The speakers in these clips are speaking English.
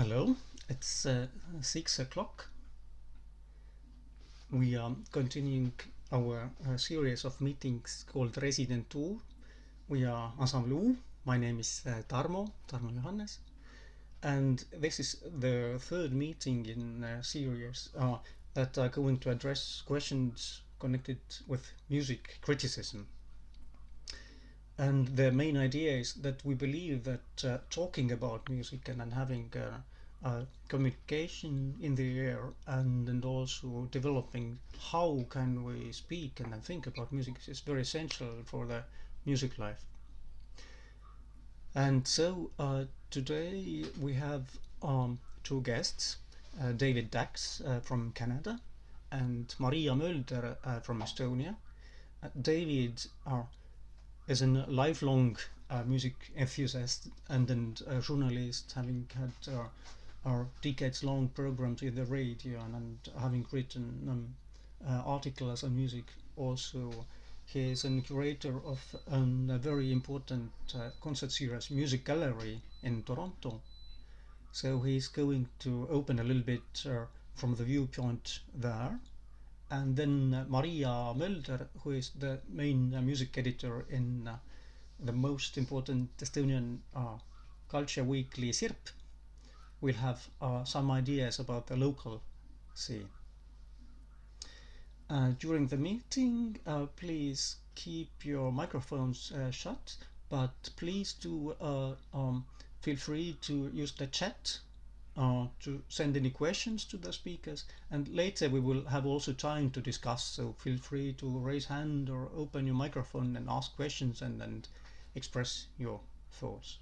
Hello, it's 6 o'clock. We are continuing our series of meetings called Residentuu. We are Ensemble. My name is Tarmo Johannes, and this is the third meeting in a series that are going to address questions connected with music criticism. And the main idea is that we believe that talking about music and having communication in the air and also developing how can we speak and think about music is very essential for the music life. And so today we have two guests, David Dacks from Canada and Maria Mölder from Estonia. David is a lifelong music enthusiast and a journalist, having had our decades-long programs in the radio and having written articles on music. Also, he is a curator of a very important concert series, Music Gallery in Toronto. So he's going to open a little bit from the viewpoint there. And then Maria Mölder, who is the main music editor in the most important Estonian culture weekly Sirp, will have some ideas about the local scene. During the meeting, please keep your microphones shut, but please do feel free to use the chat to send any questions to the speakers, and later we will have also time to discuss, so feel free to raise hand or open your microphone and ask questions and express your thoughts.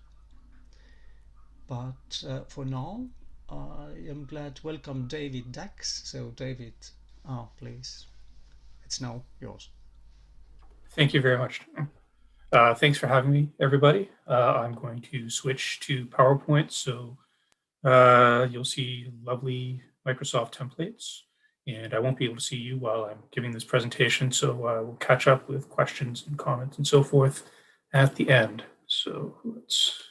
But for now, I am glad to welcome David Dacks. So David, please, it's now yours. Thank you very much. Thanks for having me, everybody. I'm going to switch to PowerPoint, so you'll see lovely Microsoft templates, and I won't be able to see you while I'm giving this presentation, so we'll catch up with questions and comments and so forth at the end. So let's...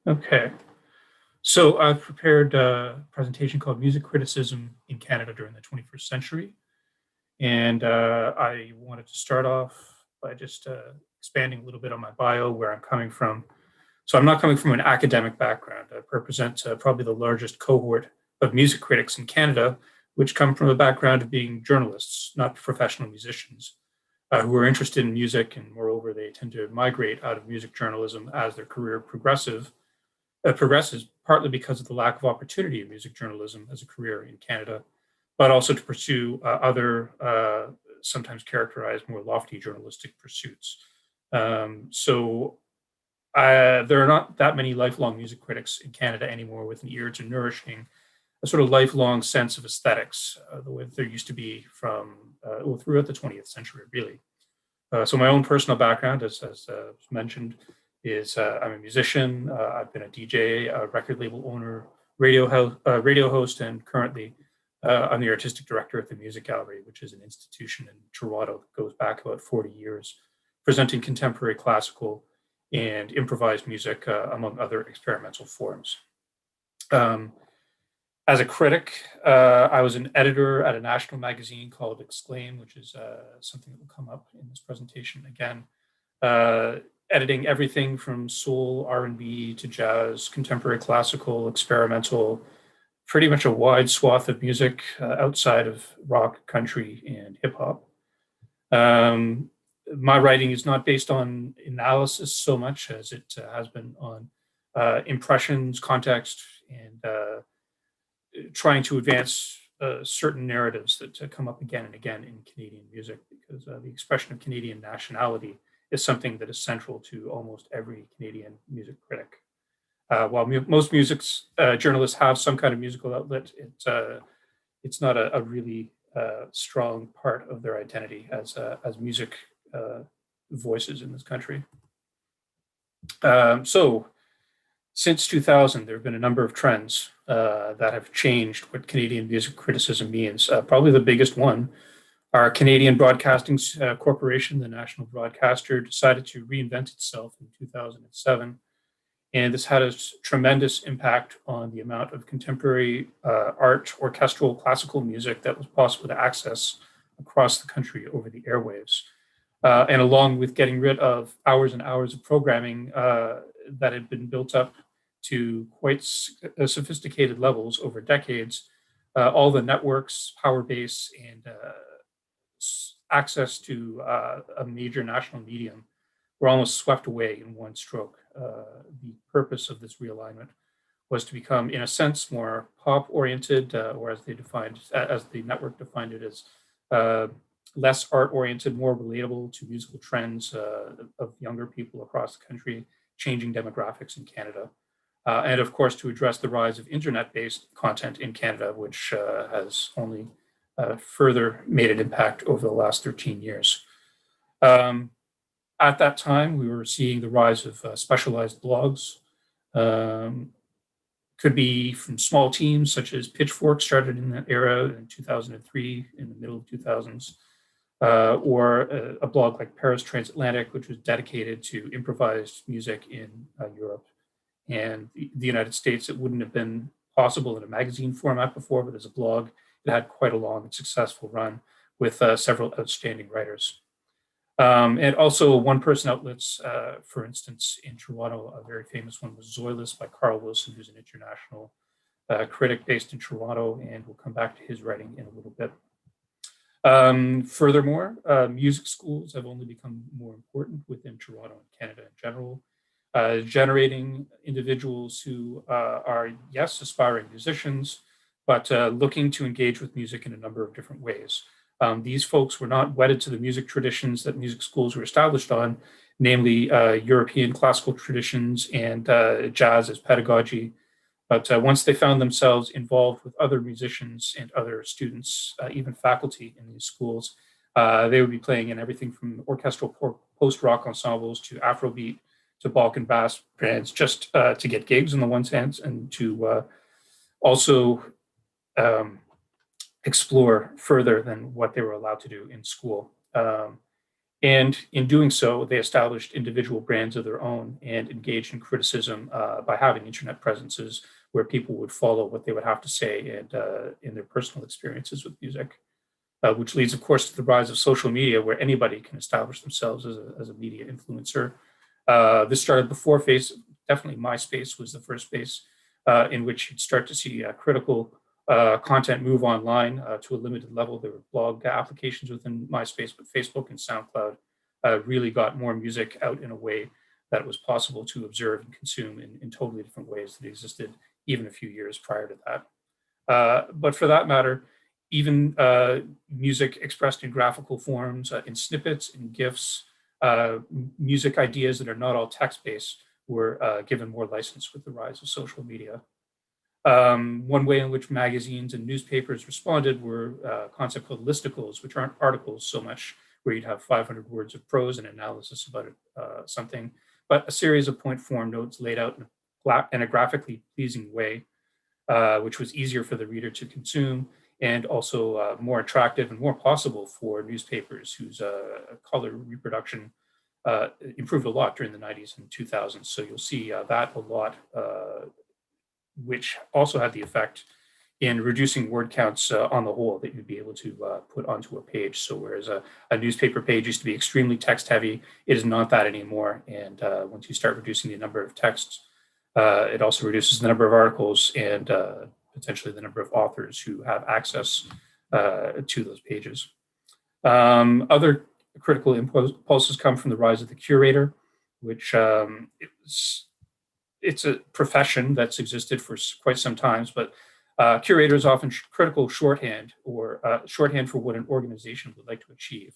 Okay. So I've prepared a presentation called Music Criticism in Canada during the 21st Century. And I wanted to start off by just expanding a little bit on my bio, where I'm coming from. So I'm not coming from an academic background. I represent probably the largest cohort of music critics in Canada, which come from a background of being journalists, not professional musicians, who are interested in music, and moreover, they tend to migrate out of music journalism as their career progresses, partly because of the lack of opportunity in music journalism as a career in Canada, but also to pursue other, sometimes characterized more lofty journalistic pursuits. So there are not that many lifelong music critics in Canada anymore with an ear to nourishing a sort of lifelong sense of aesthetics, the way that there used to be from throughout the 20th century, really. So my own personal background, as mentioned, is I'm a musician. I've been a DJ, a record label owner, radio host, and currently I'm the artistic director at the Music Gallery, which is an institution in Toronto that goes back about 40 years, presenting contemporary classical and improvised music, among other experimental forms. As a critic, I was an editor at a national magazine called Exclaim, which is something that will come up in this presentation again. Editing everything from soul, R&B to jazz, contemporary classical, experimental, pretty much a wide swath of music outside of rock, country, and hip hop. My writing is not based on analysis so much as it has been on impressions, context, and trying to advance certain narratives that come up again and again in Canadian music, because the expression of Canadian nationality is something that is central to almost every Canadian music critic. While most music journalists have some kind of musical outlet, it's not a really strong part of their identity as music voices in this country. So since 2000, there have been a number of trends that have changed what Canadian music criticism means. Probably the biggest one Our Canadian Broadcasting Corporation, the national broadcaster, decided to reinvent itself in 2007. And this had a tremendous impact on the amount of contemporary art, orchestral, classical music that was possible to access across the country over the airwaves. And along with getting rid of hours and hours of programming that had been built up to quite sophisticated levels over decades, all the networks, power base, and access to a major national medium were almost swept away in one stroke. The purpose of this realignment was to become, in a sense, more pop-oriented, or as the network defined it, as less art-oriented, more relatable to musical trends of younger people across the country, changing demographics in Canada. And of course, to address the rise of internet-based content in Canada, which has only further made an impact over the last 13 years. At that time, we were seeing the rise of specialized blogs. Could be from small teams such as Pitchfork, started in that era in 2003, in the middle of 2000s, or a blog like Paris Transatlantic, which was dedicated to improvised music in Europe and the United States. It wouldn't have been possible in a magazine format before, but as a blog, it had quite a long and successful run with several outstanding writers. And also one-person outlets, for instance, in Toronto, a very famous one was Zoilus by Carl Wilson, who's an international critic based in Toronto, and we'll come back to his writing in a little bit. Furthermore, music schools have only become more important within Toronto and Canada in general, generating individuals who are, yes, aspiring musicians, but looking to engage with music in a number of different ways. These folks were not wedded to the music traditions that music schools were established on, namely European classical traditions and jazz as pedagogy. But once they found themselves involved with other musicians and other students, even faculty in these schools, they would be playing in everything from orchestral post-rock ensembles to Afrobeat to Balkan bass bands, just to get gigs on the one hand, and to also explore further than what they were allowed to do in school. And in doing so, they established individual brands of their own and engaged in criticism by having internet presences where people would follow what they would have to say and in their personal experiences with music, which leads, of course, to the rise of social media, where anybody can establish themselves as a media influencer. This started before Facebook. Definitely MySpace was the first space in which you'd start to see critical content move online to a limited level. There were blog applications within MySpace, but Facebook and SoundCloud really got more music out in a way that was possible to observe and consume in totally different ways that existed even a few years prior to that. But for that matter, even music expressed in graphical forms, in snippets, in GIFs, music ideas that are not all text-based were given more license with the rise of social media. One way in which magazines and newspapers responded were a concept called listicles, which aren't articles so much where you'd have 500 words of prose and analysis about something, but a series of point form notes laid out in a graphically pleasing way, which was easier for the reader to consume and also more attractive and more possible for newspapers whose color reproduction improved a lot during the 90s and 2000s. So you'll see that a lot, which also had the effect in reducing word counts on the whole that you'd be able to put onto a page. So whereas a newspaper page used to be extremely text heavy, it is not that anymore. And once you start reducing the number of texts, it also reduces the number of articles and potentially the number of authors who have access to those pages. Other critical impulses come from the rise of the curator, which it's a profession that's existed for quite some time, but curator is often critical shorthand or shorthand for what an organization would like to achieve.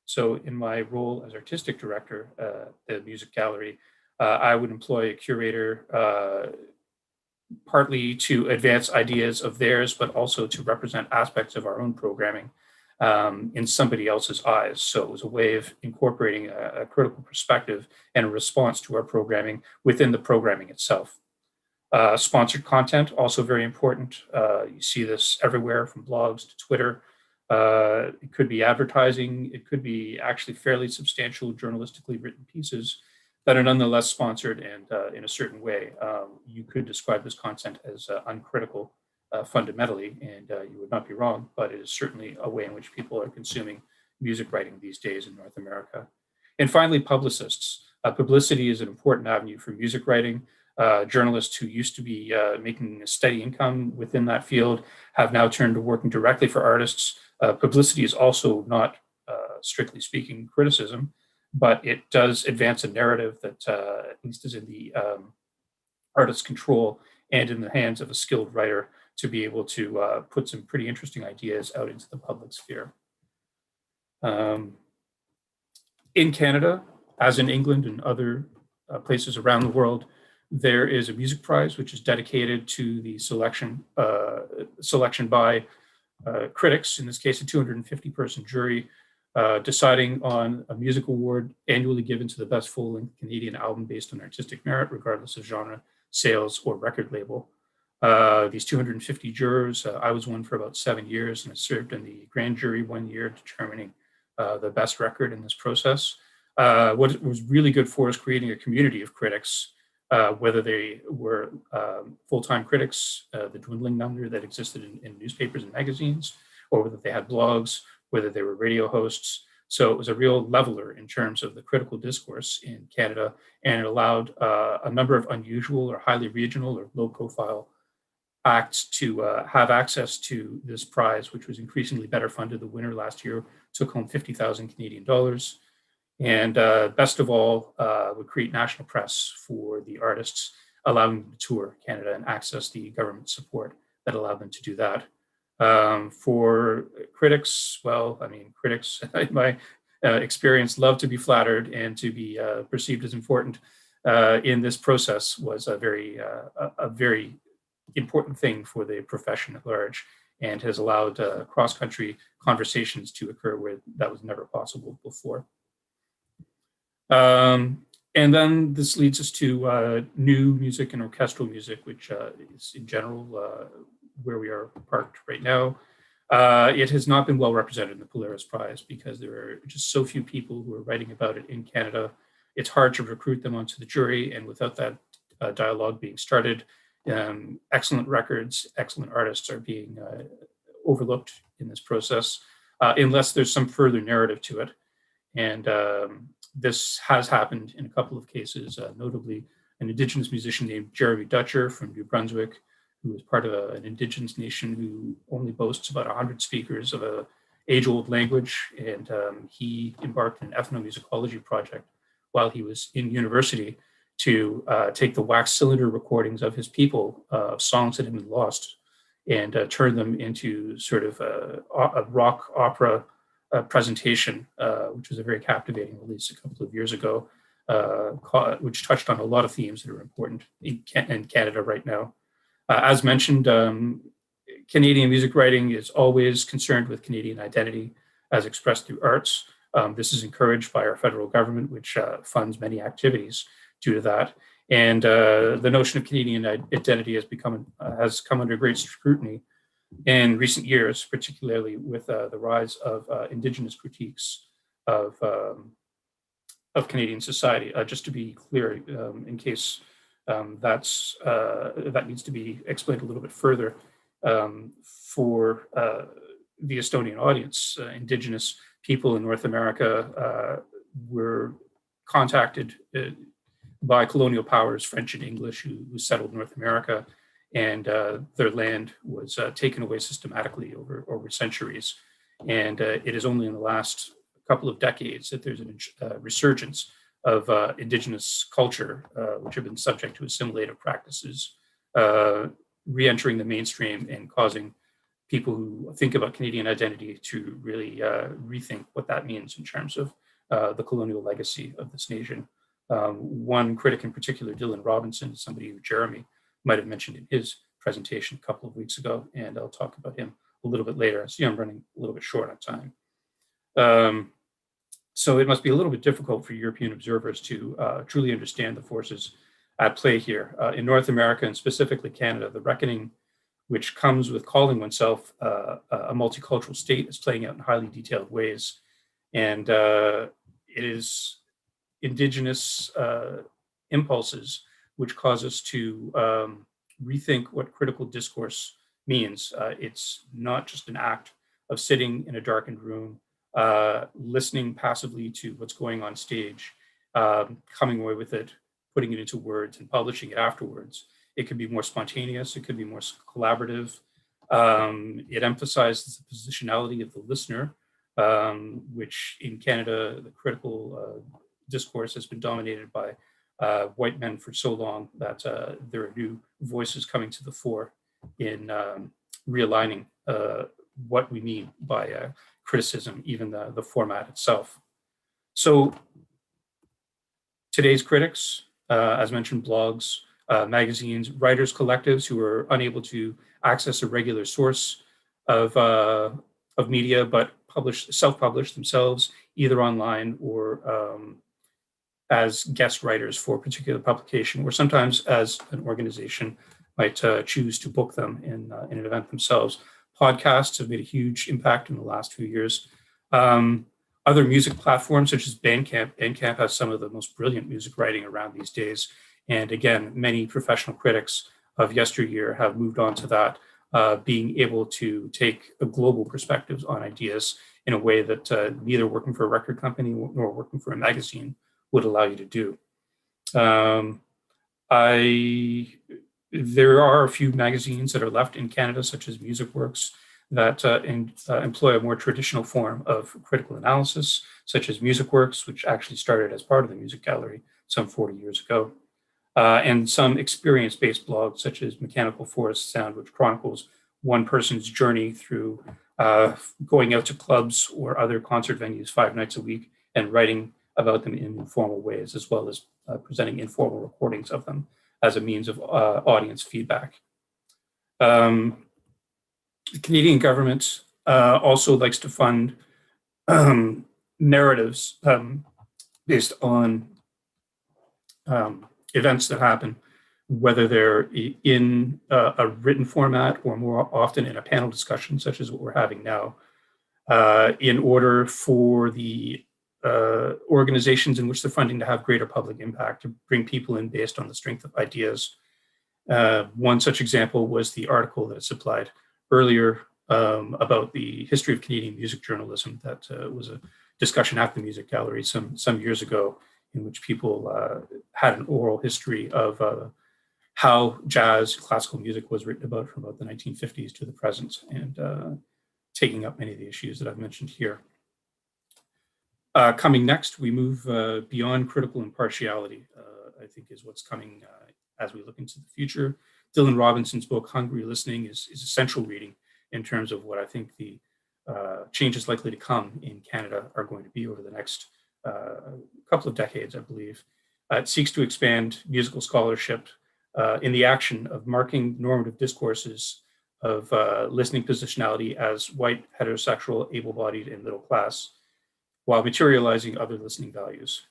So in my role as artistic director at the music gallery, I would employ a curator partly to advance ideas of theirs, but also to represent aspects of our own programming in somebody else's eyes. So it was a way of incorporating a critical perspective and a response to our programming within the programming itself. Sponsored content, also very important. You see this everywhere from blogs to Twitter. It could be advertising. It could be actually fairly substantial journalistically written pieces that are nonetheless sponsored and in a certain way. You could describe this content as uncritical fundamentally, and you would not be wrong, but it is certainly a way in which people are consuming music writing these days in North America. And finally, publicists. Publicity is an important avenue for music writing. Journalists who used to be making a steady income within that field have now turned to working directly for artists. Publicity is also not, strictly speaking, criticism, but it does advance a narrative that at least is in the artist's control and in the hands of a skilled writer to be able to put some pretty interesting ideas out into the public sphere. In Canada, as in England and other places around the world, there is a music prize which is dedicated to the selection by critics, in this case a 250-person jury, deciding on a music award annually given to the best full-length Canadian album based on artistic merit, regardless of genre, sales, or record label. These 250 jurors, I was one for about 7 years, and I served in the grand jury 1 year determining the best record in this process. What it was really good for is creating a community of critics, whether they were full-time critics, the dwindling number that existed in newspapers and magazines, or whether they had blogs, whether they were radio hosts. So it was a real leveler in terms of the critical discourse in Canada, and it allowed a number of unusual or highly regional or low-profile acts to have access to this prize, which was increasingly better funded. The winner last year took home 50,000 Canadian dollars. And best of all, would create national press for the artists, allowing them to tour Canada and access the government support that allowed them to do that. For critics, well, I mean, critics, in my experience, love to be flattered, and to be perceived as important in this process was a very important thing for the profession at large, and has allowed cross-country conversations to occur where that was never possible before. And then this leads us to new music and orchestral music, which is in general where we are parked right now. It has not been well represented in the Polaris Prize because there are just so few people who are writing about it in Canada. It's hard to recruit them onto the jury, and without that dialogue being started, excellent records, excellent artists are being overlooked in this process, unless there's some further narrative to it. And this has happened in a couple of cases, notably an Indigenous musician named Jeremy Dutcher from New Brunswick, who is part of an Indigenous nation who only boasts about 100 speakers of an age-old language. And he embarked on an ethnomusicology project while he was in university to take the wax cylinder recordings of his people, songs that had been lost, and turn them into sort of a rock opera presentation, which was a very captivating release a couple of years ago, which touched on a lot of themes that are important in Canada right now. As mentioned, Canadian music writing is always concerned with Canadian identity as expressed through arts. This is encouraged by our federal government, which funds many activities due to that. And the notion of Canadian identity has come under great scrutiny in recent years, particularly with the rise of Indigenous critiques of Canadian society. Just to be clear, in case that needs to be explained a little bit further, for the Estonian audience, Indigenous people in North America were contacted by colonial powers, French and English, who settled North America, and their land was taken away systematically over centuries. And it is only in the last couple of decades that there's a resurgence of Indigenous culture, which have been subject to assimilative practices, re-entering the mainstream and causing people who think about Canadian identity to really rethink what that means in terms of the colonial legacy of this nation. One critic in particular, Dylan Robinson, somebody who Jeremy might have mentioned in his presentation a couple of weeks ago, and I'll talk about him a little bit later. I see I'm running a little bit short on time. So it must be a little bit difficult for European observers to truly understand the forces at play here. In North America, and specifically Canada, the reckoning which comes with calling oneself a multicultural state, is playing out in highly detailed ways. And it is indigenous impulses which cause us to rethink what critical discourse means. It's not just an act of sitting in a darkened room, listening passively to what's going on stage, coming away with it, putting it into words, and publishing it afterwards. It could be more spontaneous. It could be more collaborative. It emphasizes the positionality of the listener, which in Canada, the critical discourse has been dominated by white men for so long that there are new voices coming to the fore in realigning what we mean by criticism, even the format itself. So today's critics, as mentioned, blogs, magazines, writers collectives who are unable to access a regular source of media, but self-publish themselves either online or as guest writers for a particular publication, or sometimes as an organization might choose to book them in an event themselves. Podcasts have made a huge impact in the last few years. Other music platforms such as Bandcamp. Bandcamp has some of the most brilliant music writing around these days. And again, many professional critics of yesteryear have moved on to that, being able to take a global perspectives on ideas in a way that neither working for a record company nor working for a magazine would allow you to do. There are a few magazines that are left in Canada, such as MusicWorks, that employ a more traditional form of critical analysis, such as MusicWorks, which actually started as part of the Music Gallery some 40 years ago, and some experience-based blogs, such as Mechanical Forest Sound, which chronicles one person's journey through going out to clubs or other concert venues 5 nights a week and writing about them in informal ways, as well as presenting informal recordings of them as a means of audience feedback. The Canadian government also likes to fund narratives based on events that happen, whether they're in a written format or more often in a panel discussion, such as what we're having now, in order for the organizations in which they're funding to have greater public impact, to bring people in based on the strength of ideas. One such example was the article that I supplied earlier about the history of Canadian music journalism. That was a discussion at the Music Gallery some years ago, in which people had an oral history of how jazz, classical music was written about from about the 1950s to the present, and taking up many of the issues that I've mentioned here. Coming next, we move beyond critical impartiality, I think is what's coming as we look into the future. Dylan Robinson's book, Hungry Listening, is essential reading in terms of what I think the changes likely to come in Canada are going to be over the next couple of decades, I believe. It seeks to expand musical scholarship in the action of marking normative discourses of listening positionality as white, heterosexual, able-bodied, and middle class, while materializing other listening values.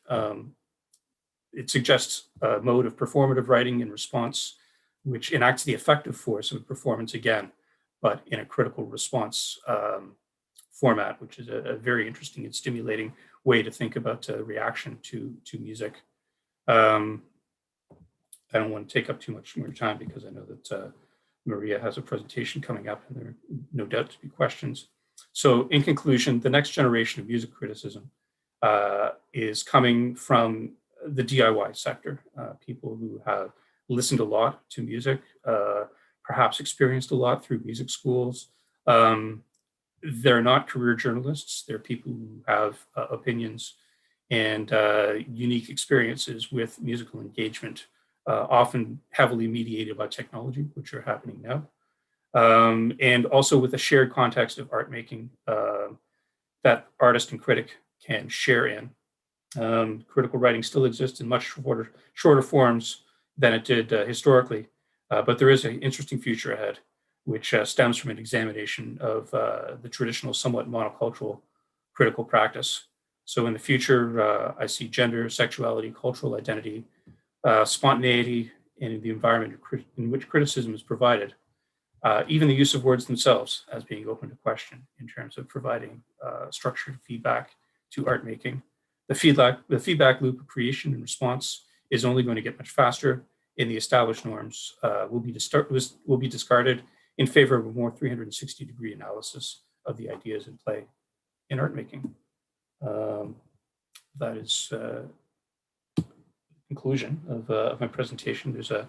It suggests a mode of performative writing in response, which enacts the effective force of performance again, but in a critical response format, which is a very interesting and stimulating way to think about reaction to music. I don't want to take up too much more time because I know that Maria has a presentation coming up and there are no doubt to be questions. So in conclusion, the next generation of music criticism is coming from the DIY sector, people who have listened a lot to music, perhaps experienced a lot through music schools. They're not career journalists. They're people who have opinions and unique experiences with musical engagement, often heavily mediated by technology, which are happening now. And also with a shared context of art making that artist and critic can share in. Critical writing still exists in much shorter forms than it did historically, but there is an interesting future ahead, which stems from an examination of the traditional, somewhat monocultural critical practice. So in the future, I see gender, sexuality, cultural identity, spontaneity, and the environment in which criticism is provided even the use of words themselves as being open to question in terms of providing structured feedback to art making. The feedback loop of creation and response is only going to get much faster, and the established norms will be discarded in favor of a more 360-degree analysis of the ideas in play in art making. That is conclusion of my presentation. There's a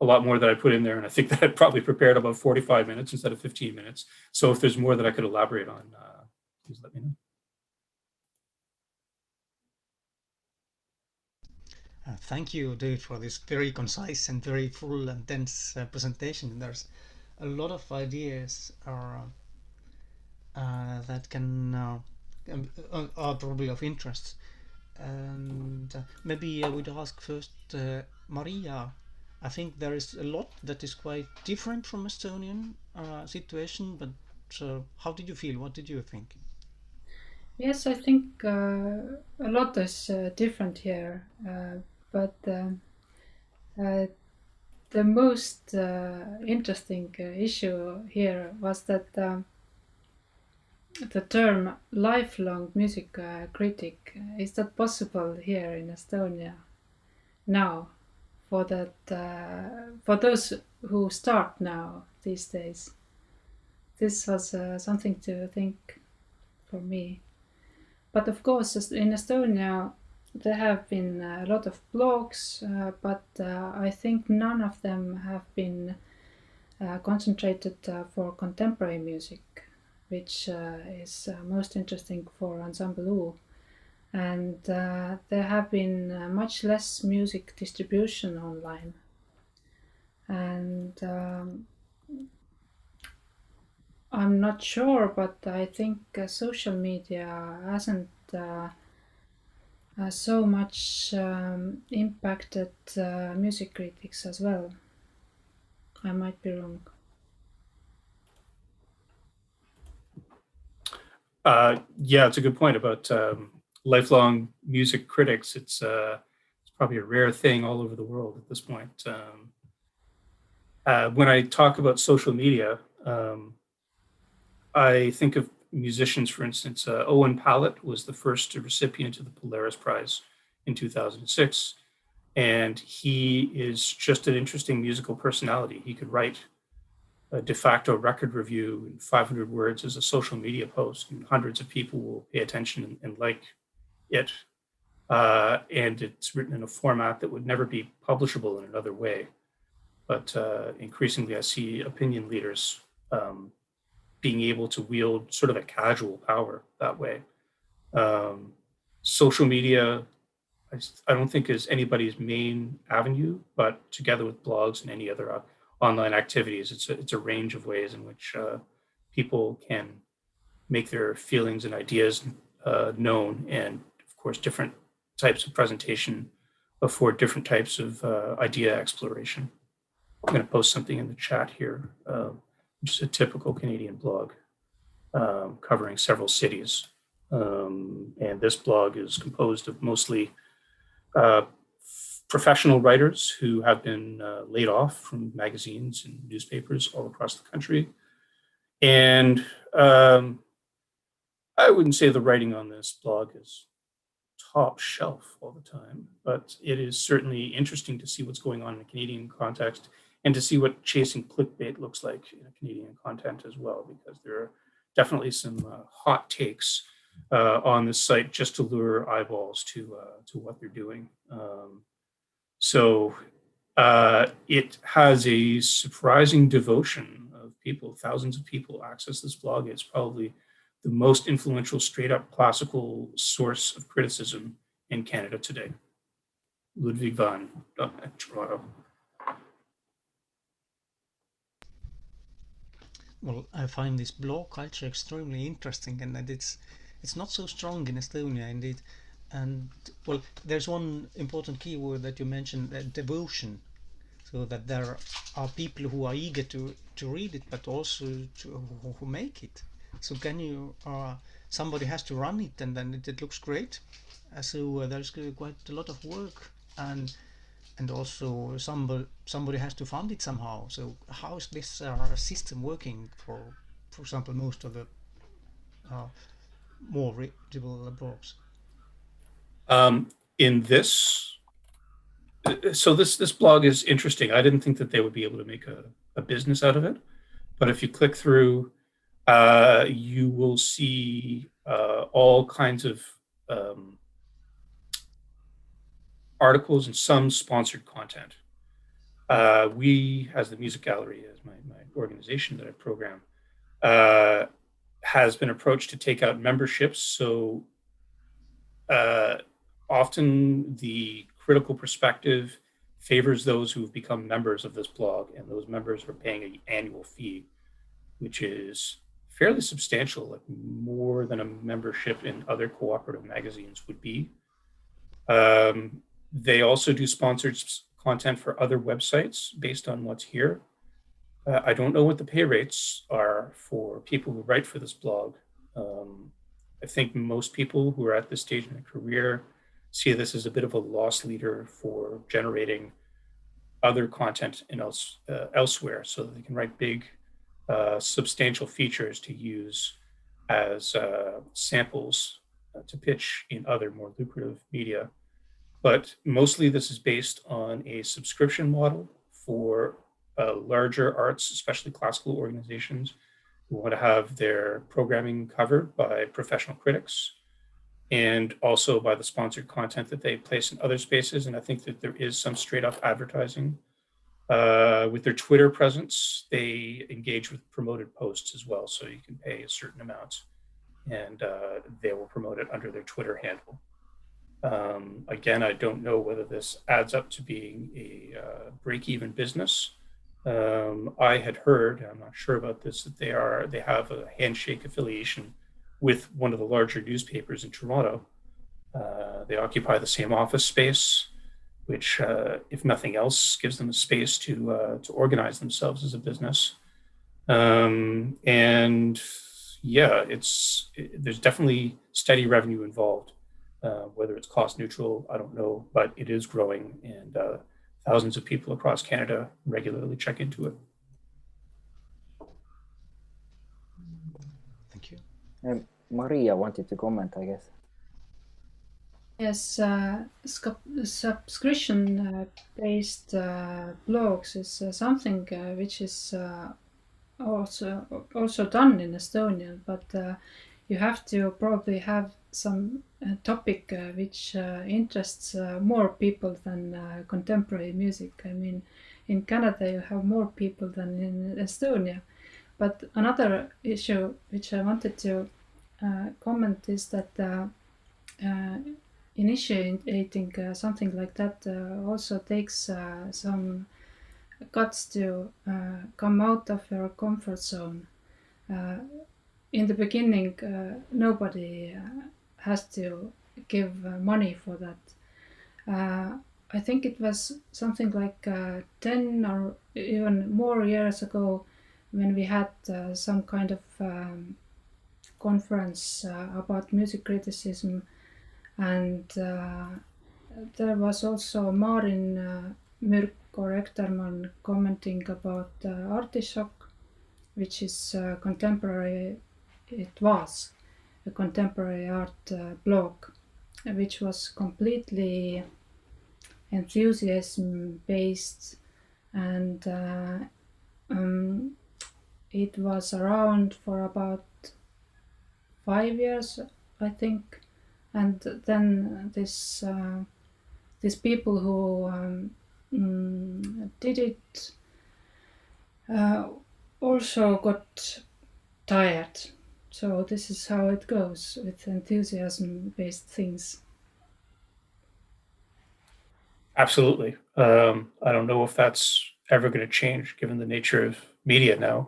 lot more that I put in there, and I think that I probably prepared about 45 minutes instead of 15 minutes. So if there's more that I could elaborate on, please let me know. Thank you, David, for this very concise and very full and dense presentation. There's a lot of ideas that are probably of interest. And maybe I would ask first, Maria. I think there is a lot that is quite different from Estonian situation, but how did you feel? What did you think? Yes, I think a lot is different here, but the most interesting issue here was that the term lifelong music critic, is that possible here in Estonia now for those who start now these days? This was something to think for me. But of course, in Estonia, there have been a lot of blogs, but I think none of them have been concentrated for contemporary music, which is most interesting for Ensemble U. And there have been much less music distribution online. And I'm not sure, but I think social media hasn't so much impacted music critics as well. I might be wrong. Yeah, it's a good point about lifelong music critics. It's probably a rare thing all over the world at this point. When I talk about social media, I think of musicians, for instance. Owen Pallett was the first recipient of the Polaris Prize in 2006. And he is just an interesting musical personality. He could write a de facto record review in 500 words as a social media post, and hundreds of people will pay attention and like it. And it's written in a format that would never be publishable in another way. But increasingly, I see opinion leaders being able to wield sort of a casual power that way. Social media, I don't think is anybody's main avenue, but together with blogs and any other online activities, it's a range of ways in which people can make their feelings and ideas known, and of course different types of presentation afford different types of idea exploration. I'm going to post something in the chat here, which is a typical Canadian blog covering several cities. And this blog is composed of mostly professional writers who have been laid off from magazines and newspapers all across the country. And I wouldn't say the writing on this blog is top shelf all the time, but it is certainly interesting to see what's going on in a Canadian context and to see what chasing clickbait looks like in a Canadian content as well, because there are definitely some hot takes on this site just to lure eyeballs to what they're doing. So it has a surprising devotion of people. Thousands of people access this blog. It's probably the most influential straight-up classical source of criticism in Canada today. Ludwig van, Toronto. Well, I find this blog culture extremely interesting, and that it's not so strong in Estonia indeed. And well, there's one important keyword that you mentioned, devotion. So that there are people who are eager to read it, but also who make it. So can you, somebody has to run it, and then it looks great. So there's quite a lot of work, and and also somebody has to fund it somehow. So how is this system working for example, most of the more readable blogs? In this, so this blog is interesting. I didn't think that they would be able to make a business out of it, but if you click through, you will see all kinds of articles and some sponsored content. We, as the Music Gallery, as my organization that I program, has been approached to take out memberships. So often the critical perspective favors those who have become members of this blog, and those members are paying an annual fee, which is fairly substantial, like more than a membership in other cooperative magazines would be. They also do sponsored content for other websites based on what's here. I don't know what the pay rates are for people who write for this blog. I think most people who are at this stage in their career see this as a bit of a loss leader for generating other content in elsewhere, so that they can write big, substantial features to use as samples to pitch in other more lucrative media. But mostly this is based on a subscription model for larger arts, especially classical organizations, who want to have their programming covered by professional critics and also by the sponsored content that they place in other spaces. And I think that there is some straight up advertising. With their Twitter presence, they engage with promoted posts as well. So you can pay a certain amount and they will promote it under their Twitter handle. Again, I don't know whether this adds up to being a break-even business. I had heard, I'm not sure about this, that they have a handshake affiliation with one of the larger newspapers in Toronto. They occupy the same office space, which, if nothing else, gives them a space to organize themselves as a business. And yeah, there's definitely steady revenue involved. Whether it's cost neutral, I don't know, but it is growing, and thousands of people across Canada regularly check into it. Thank you. Maria wanted to comment, I guess. Yes, subscription-based blogs is something which is also done in Estonia, but you have to probably have some topic which interests more people than contemporary music. I mean, in Canada you have more people than in Estonia. But another issue which I wanted to comment is that initiating something like that also takes some guts to come out of your comfort zone. In the beginning, nobody has to give money for that. I think it was something like 10 or even more years ago when we had some kind of conference about music criticism, and there was also Marin Mürko-Rekterman commenting about Artishock, which is contemporary. It was a contemporary art blog, which was completely enthusiasm based, and it was around for about 5 years, I think, and then these people who did it also got tired. So this is how it goes with enthusiasm-based things. Absolutely. I don't know if that's ever going to change given the nature of media now.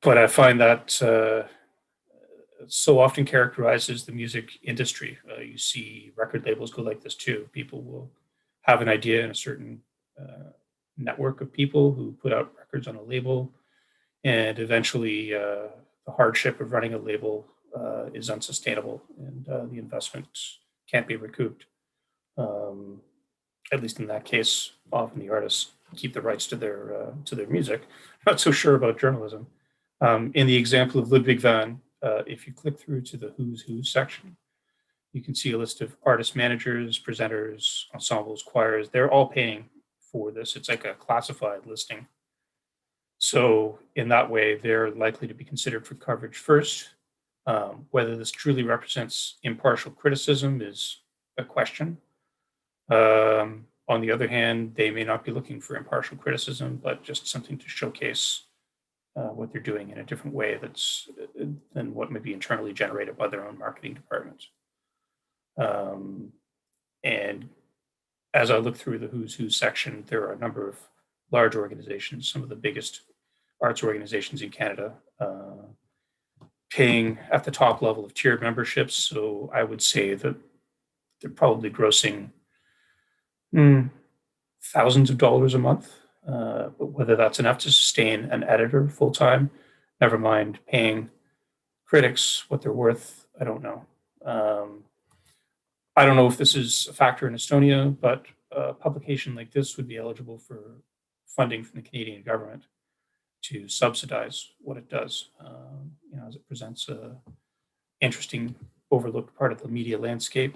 But I find that so often characterizes the music industry. You see record labels go like this too. People will have an idea in a certain network of people who put out records on a label, and eventually the hardship of running a label is unsustainable, and the investment can't be recouped. At least in that case, often the artists keep the rights to their music. Not so sure about journalism. In the example of Ludwig van, if you click through to the Who's Who section, you can see a list of artist managers, presenters, ensembles, choirs. They're all paying for this. It's like a classified listing. So in that way, they're likely to be considered for coverage first. Whether this truly represents impartial criticism is a question. On the other hand, they may not be looking for impartial criticism, but just something to showcase what they're doing in a different way than what may be internally generated by their own marketing department. And as I look through the Who's Who section, there are a number of large organizations, some of the biggest arts organizations in Canada, paying at the top level of tiered memberships. So I would say that they're probably grossing thousands of dollars a month. But whether that's enough to sustain an editor full time, never mind paying critics what they're worth, I don't know. I don't know if this is a factor in Estonia, but a publication like this would be eligible for funding from the Canadian government to subsidize what it does, as it presents a interesting, overlooked part of the media landscape.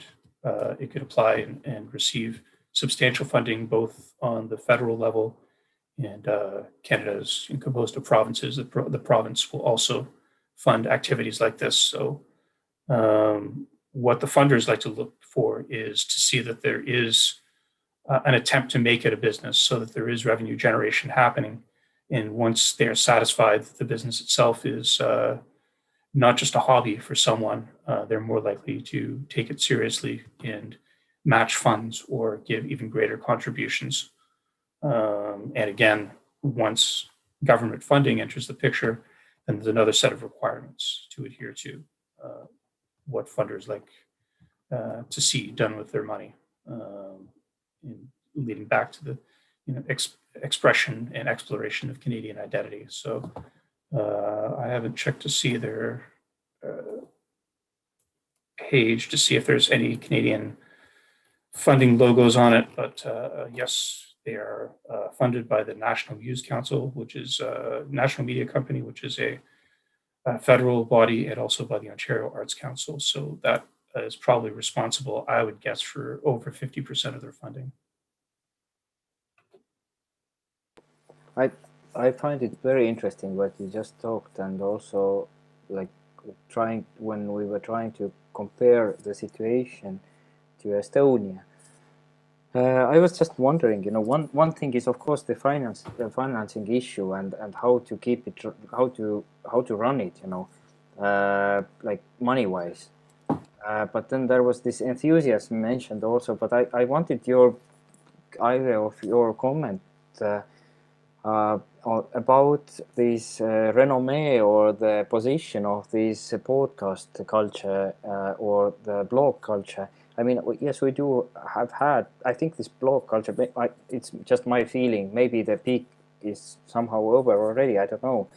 It could apply and receive substantial funding both on the federal level, and Canada is composed of provinces. The province will also fund activities like this. So what the funders like to look for is to see that there is an attempt to make it a business, so that there is revenue generation happening. And once they're satisfied that the business itself is not just a hobby for someone, they're more likely to take it seriously and match funds or give even greater contributions. And again, once government funding enters the picture, then there's another set of requirements to adhere to, what funders like to see done with their money, leading back to the expression and exploration of Canadian identity. So I haven't checked to see their page to see if there's any Canadian funding logos on it, but yes, they are funded by the National Muse Council, which is a national media company, which is a federal body, and also by the Ontario Arts Council. So that is probably responsible, I would guess, for over 50% of their funding. I find it very interesting what you just talked, and also like when we were trying to compare the situation to Estonia. I was just wondering, one thing is of course the financing issue and how to keep it, how to run it, like money wise. But then there was this enthusiasm mentioned also. But I wanted either of your comment about this renommee or the position of this podcast culture or the blog culture. I mean, yes, we do have had, I think this blog culture, it's just my feeling, maybe the peak is somehow over already, I don't know.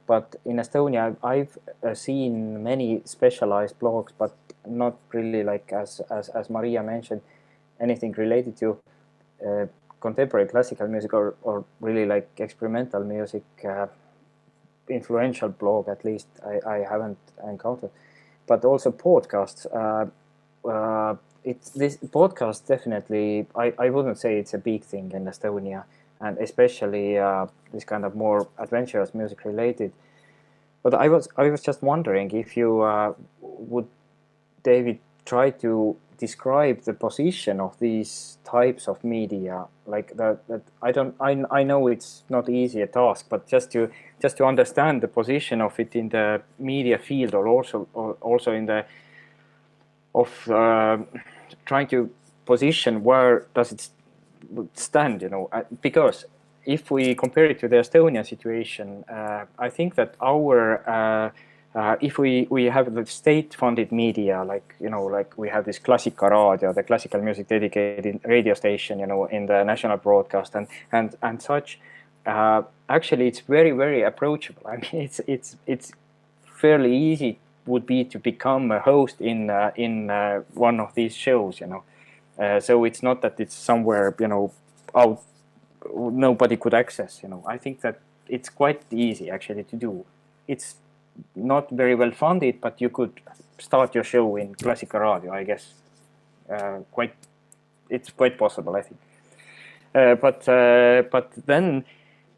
But in Estonia, I've seen many specialized blogs, but not really like, as Maria mentioned, anything related to contemporary classical music or really like experimental music, influential blog at least, I haven't encountered. But also podcasts. This podcast definitely, I wouldn't say it's a big thing in Estonia, and especially this kind of more adventurous music related. But I was just wondering if you would, David, try to describe the position of these types of media, like that I know it's not easy a task, but just to understand the position of it in the media field, or also in the trying to position where does it stand, because if we compare it to the Estonia situation, I think that our if we have the state-funded media, like we have this Klassika Radio, the classical music dedicated radio station, in the national broadcast and such, actually it's very, very approachable. I mean, it's fairly easy would be to become a host in one of these shows, So it's not that it's somewhere, out, nobody could access. I think that it's quite easy actually to do. It's not very well funded, but you could start your show in classical radio, I guess. It's quite possible, I think. But then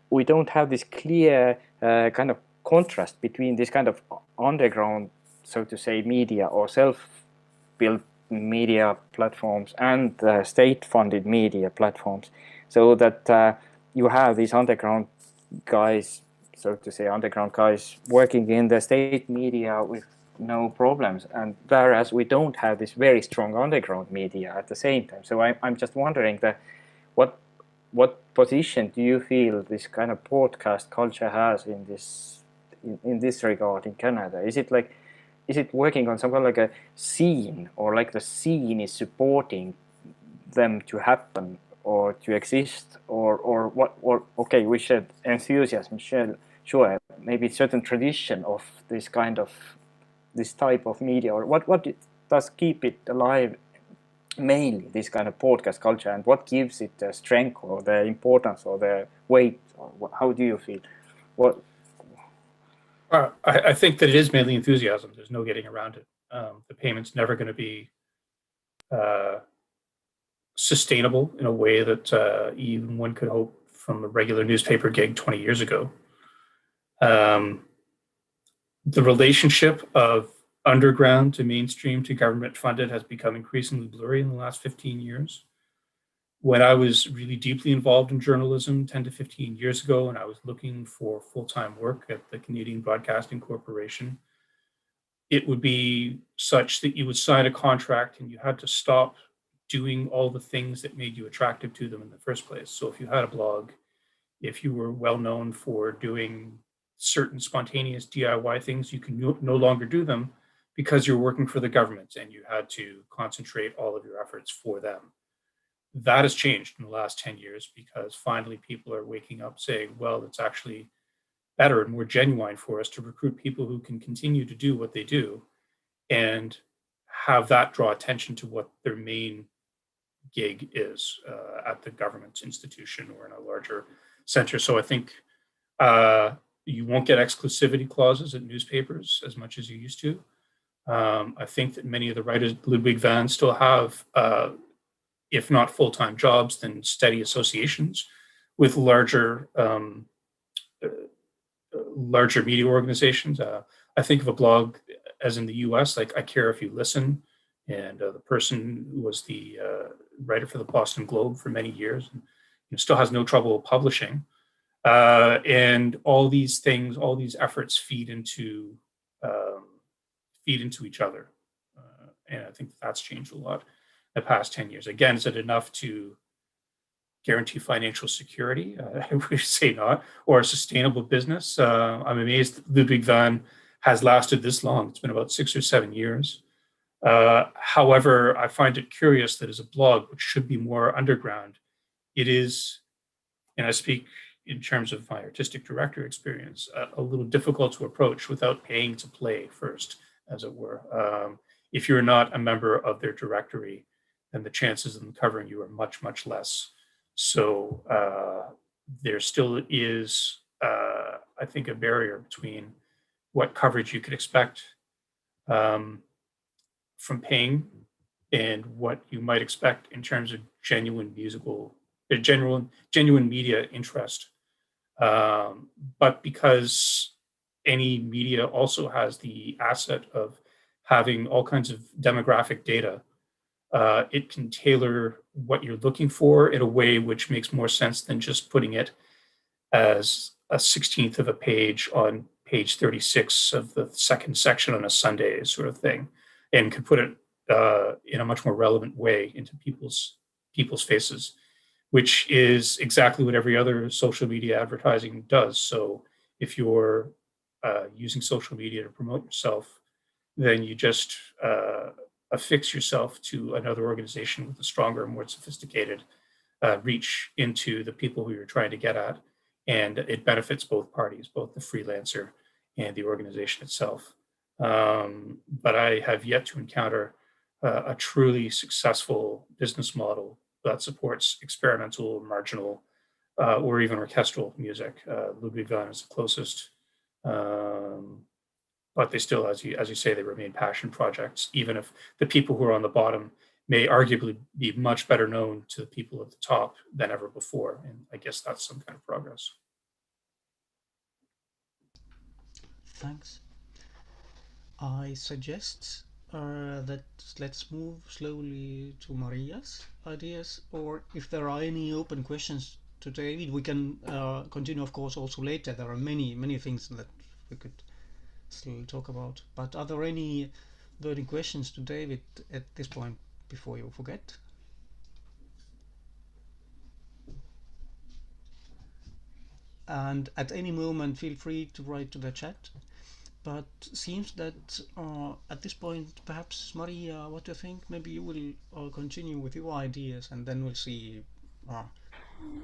we don't have this clear kind of contrast between this kind of underground, so to say, media or self-built media platforms and state-funded media platforms, so that you have these underground guys, so to say, working in the state media with no problems, and whereas we don't have this very strong underground media at the same time. So I'm just wondering that what position do you feel this kind of podcast culture has in this regard in Canada? Is it working on some kind of like a scene, or like the scene is supporting them to happen or to exist, or what? Or okay, we should enthusiasm, sure, maybe certain tradition of this type of media, or what does keep it alive? Mainly this kind of podcast culture, and what gives it the strength or the importance or the weight, or how do you feel? What? I think that it is mainly enthusiasm. There's no getting around it. The payment's never going to be sustainable in a way that even one could hope from a regular newspaper gig 20 years ago. The relationship of underground to mainstream to government funded has become increasingly blurry in the last 15 years. When I was really deeply involved in journalism 10 to 15 years ago, and I was looking for full-time work at the Canadian Broadcasting Corporation, it would be such that you would sign a contract and you had to stop doing all the things that made you attractive to them in the first place. So if you had a blog, if you were well known for doing certain spontaneous DIY things, you can no longer do them because you're working for the government and you had to concentrate all of your efforts for them. That has changed in the last 10 years because finally people are waking up saying, well, it's actually better and more genuine for us to recruit people who can continue to do what they do and have that draw attention to what their main gig is at the government institution or in a larger center. So I think you won't get exclusivity clauses at newspapers as much as you used to. I think that many of the writers, Ludwig van, still have, if not full-time jobs, then steady associations with larger media organizations. I think of a blog as in the US, like I Care If You Listen, and the person who was the writer for the Boston Globe for many years and still has no trouble publishing. And all these things, all these efforts feed into each other. And I think that's changed a lot in the past 10 years. Again, is it enough to guarantee financial security? I would say not, or a sustainable business. I'm amazed that Ludwig van has lasted this long. It's been about 6 or 7 years. However, I find it curious that as a blog, which should be more underground, it is, and I speak in terms of my artistic director experience, a little difficult to approach without paying to play first, as it were. If you're not a member of their directory, then the chances of them covering you are much, much less. So there still is, I think, a barrier between what coverage you could expect from paying and what you might expect in terms of genuine media interest. But because any media also has the asset of having all kinds of demographic data, it can tailor what you're looking for in a way which makes more sense than just putting it as a 16th of a page on page 36 of the second section on a Sunday sort of thing, and can put it in a much more relevant way into people's faces, which is exactly what every other social media advertising does. So if you're using social media to promote yourself, then you just affix yourself to another organization with a stronger, more sophisticated reach into the people who you're trying to get at. And it benefits both parties, both the freelancer and the organization itself. But I have yet to encounter a truly successful business model that supports experimental, marginal, or even orchestral music. Ludwig van is the closest, but they still, as you say, they remain passion projects, even if the people who are on the bottom may arguably be much better known to the people at the top than ever before. And I guess that's some kind of progress. Thanks. I suggest that let's move slowly to Maria's ideas, or if there are any open questions to David, we can continue, of course, also later. There are many things that we could still talk about. But are there any burning questions to David at this point before you forget? And at any moment, feel free to write to the chat. But seems that at this point, perhaps Maria, what do you think? Maybe you will continue with your ideas, and then we'll see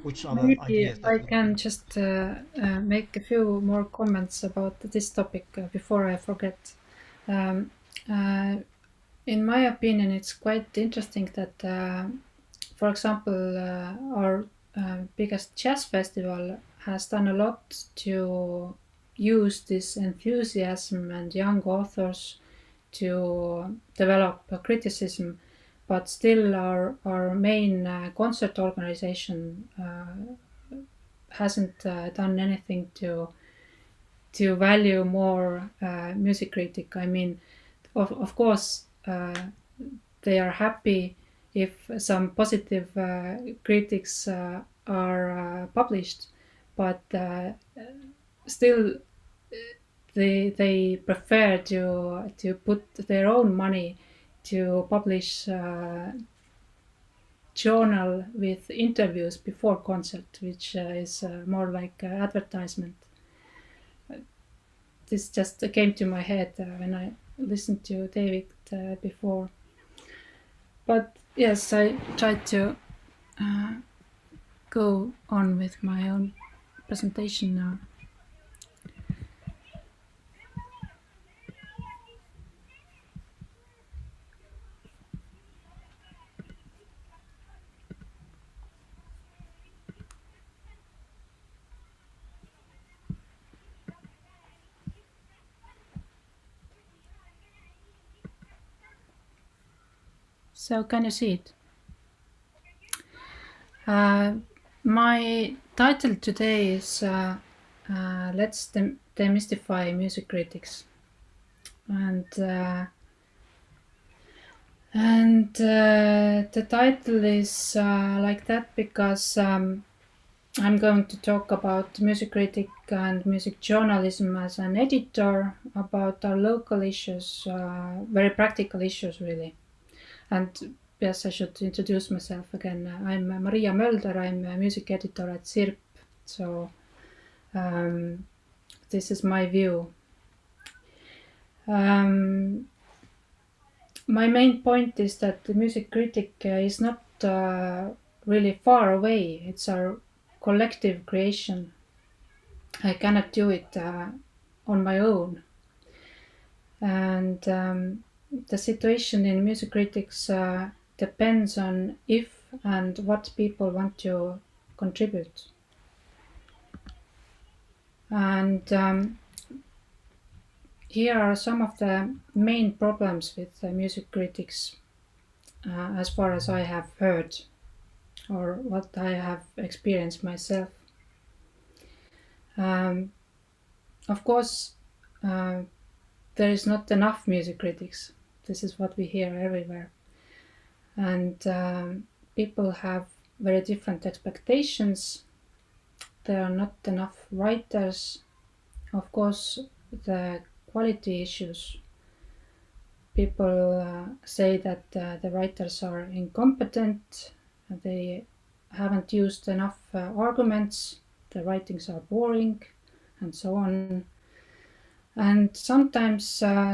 which other Maybe ideas. I can just make a few more comments about this topic before I forget. In my opinion, it's quite interesting that, for example, our biggest jazz festival has done a lot to use this enthusiasm and young authors to develop a criticism, but still our main concert organization hasn't done anything to value more music critic. I mean, of course, they are happy if some positive critics are published, but still they prefer to put their own money to publish journal with interviews before concert, which is more like advertisement. This just came to my head when I listened to David before. But yes, I tried to go on with my own presentation now. So can you see it? My title today is Let's Demystify Music Critics. And the title is like that because I'm going to talk about music critic and music journalism as an editor, about our local issues, very practical issues really. And yes, I should introduce myself again. I'm Maria Mölder. I'm a music editor at SIRP. So this is my view. My main point is that the music critic is not really far away. It's our collective creation. I cannot do it on my own. And the situation in music critics depends on if and what people want to contribute. And here are some of the main problems with music critics as far as I have heard or what I have experienced myself. Of course, there is not enough music critics. This is what we hear everywhere. And people have very different expectations. There are not enough writers. Of course, the quality issues. People say that the writers are incompetent. They haven't used enough arguments. The writings are boring, and so on. And sometimes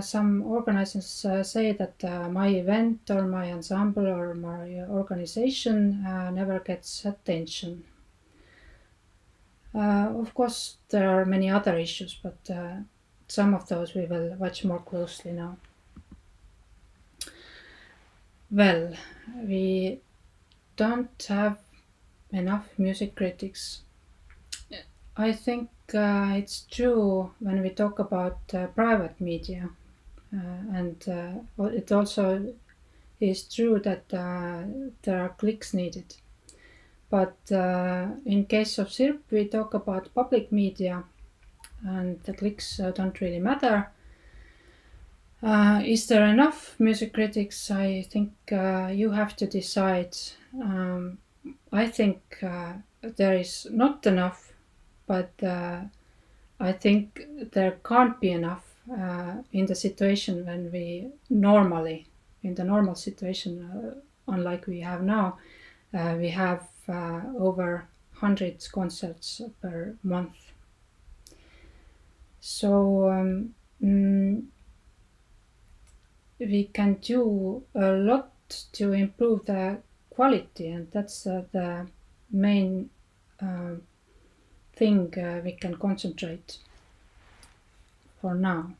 some organizations say that my event or my ensemble or my organization never gets attention. Of course, there are many other issues, but some of those we will watch more closely now. Well, we don't have enough music critics. I think it's true when we talk about private media, and it also is true that there are clicks needed. But in case of SIRP, we talk about public media, and the clicks don't really matter. Is there enough music critics? I think you have to decide. I think there is not enough, but I think there can't be enough in the situation when we normally, in the normal situation, unlike we have now, we have over 100 concerts per month. So we can do a lot to improve the quality, and that's the main thing we can concentrate for now.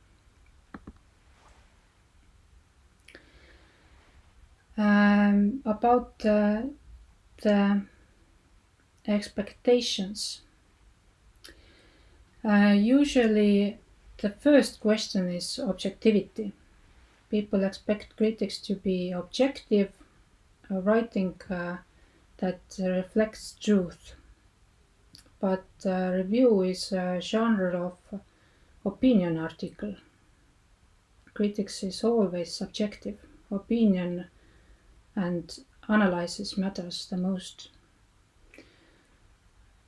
About the expectations. Usually the first question is objectivity. People expect critics to be objective, writing that reflects truth. But review is a genre of opinion article. Critics is always subjective. Opinion and analysis matters the most.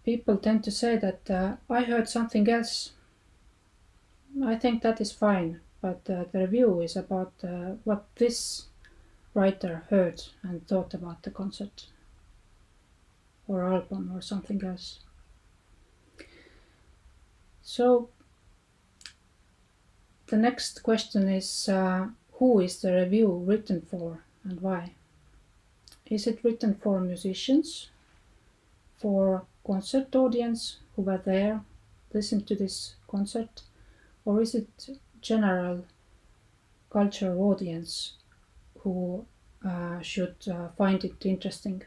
People tend to say that I heard something else. I think that is fine, but the review is about what this writer heard and thought about the concert or album or something else. So the next question is who is the review written for and why? Is it written for musicians, for concert audience who were there, listened to this concert, or is it general culture audience who should find it interesting?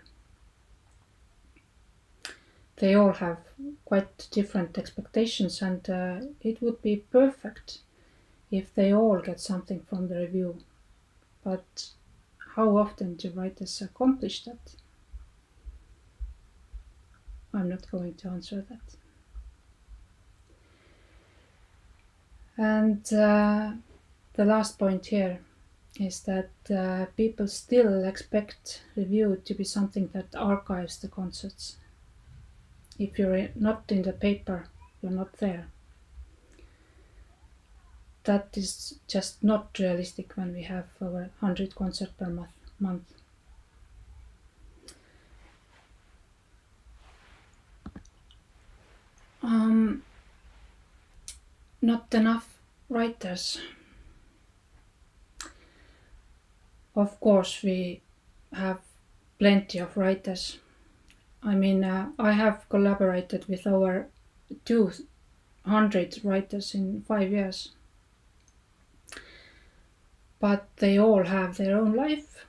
They all have quite different expectations, and it would be perfect if they all get something from the review. But how often do writers accomplish that? I'm not going to answer that. And the last point here is that people still expect review to be something that archives the concerts. If you're not in the paper, you're not there. That is just not realistic when we have over 100 concerts per month. Not enough writers. Of course, we have plenty of writers. I mean, I have collaborated with over 200 writers in 5 years. But they all have their own life.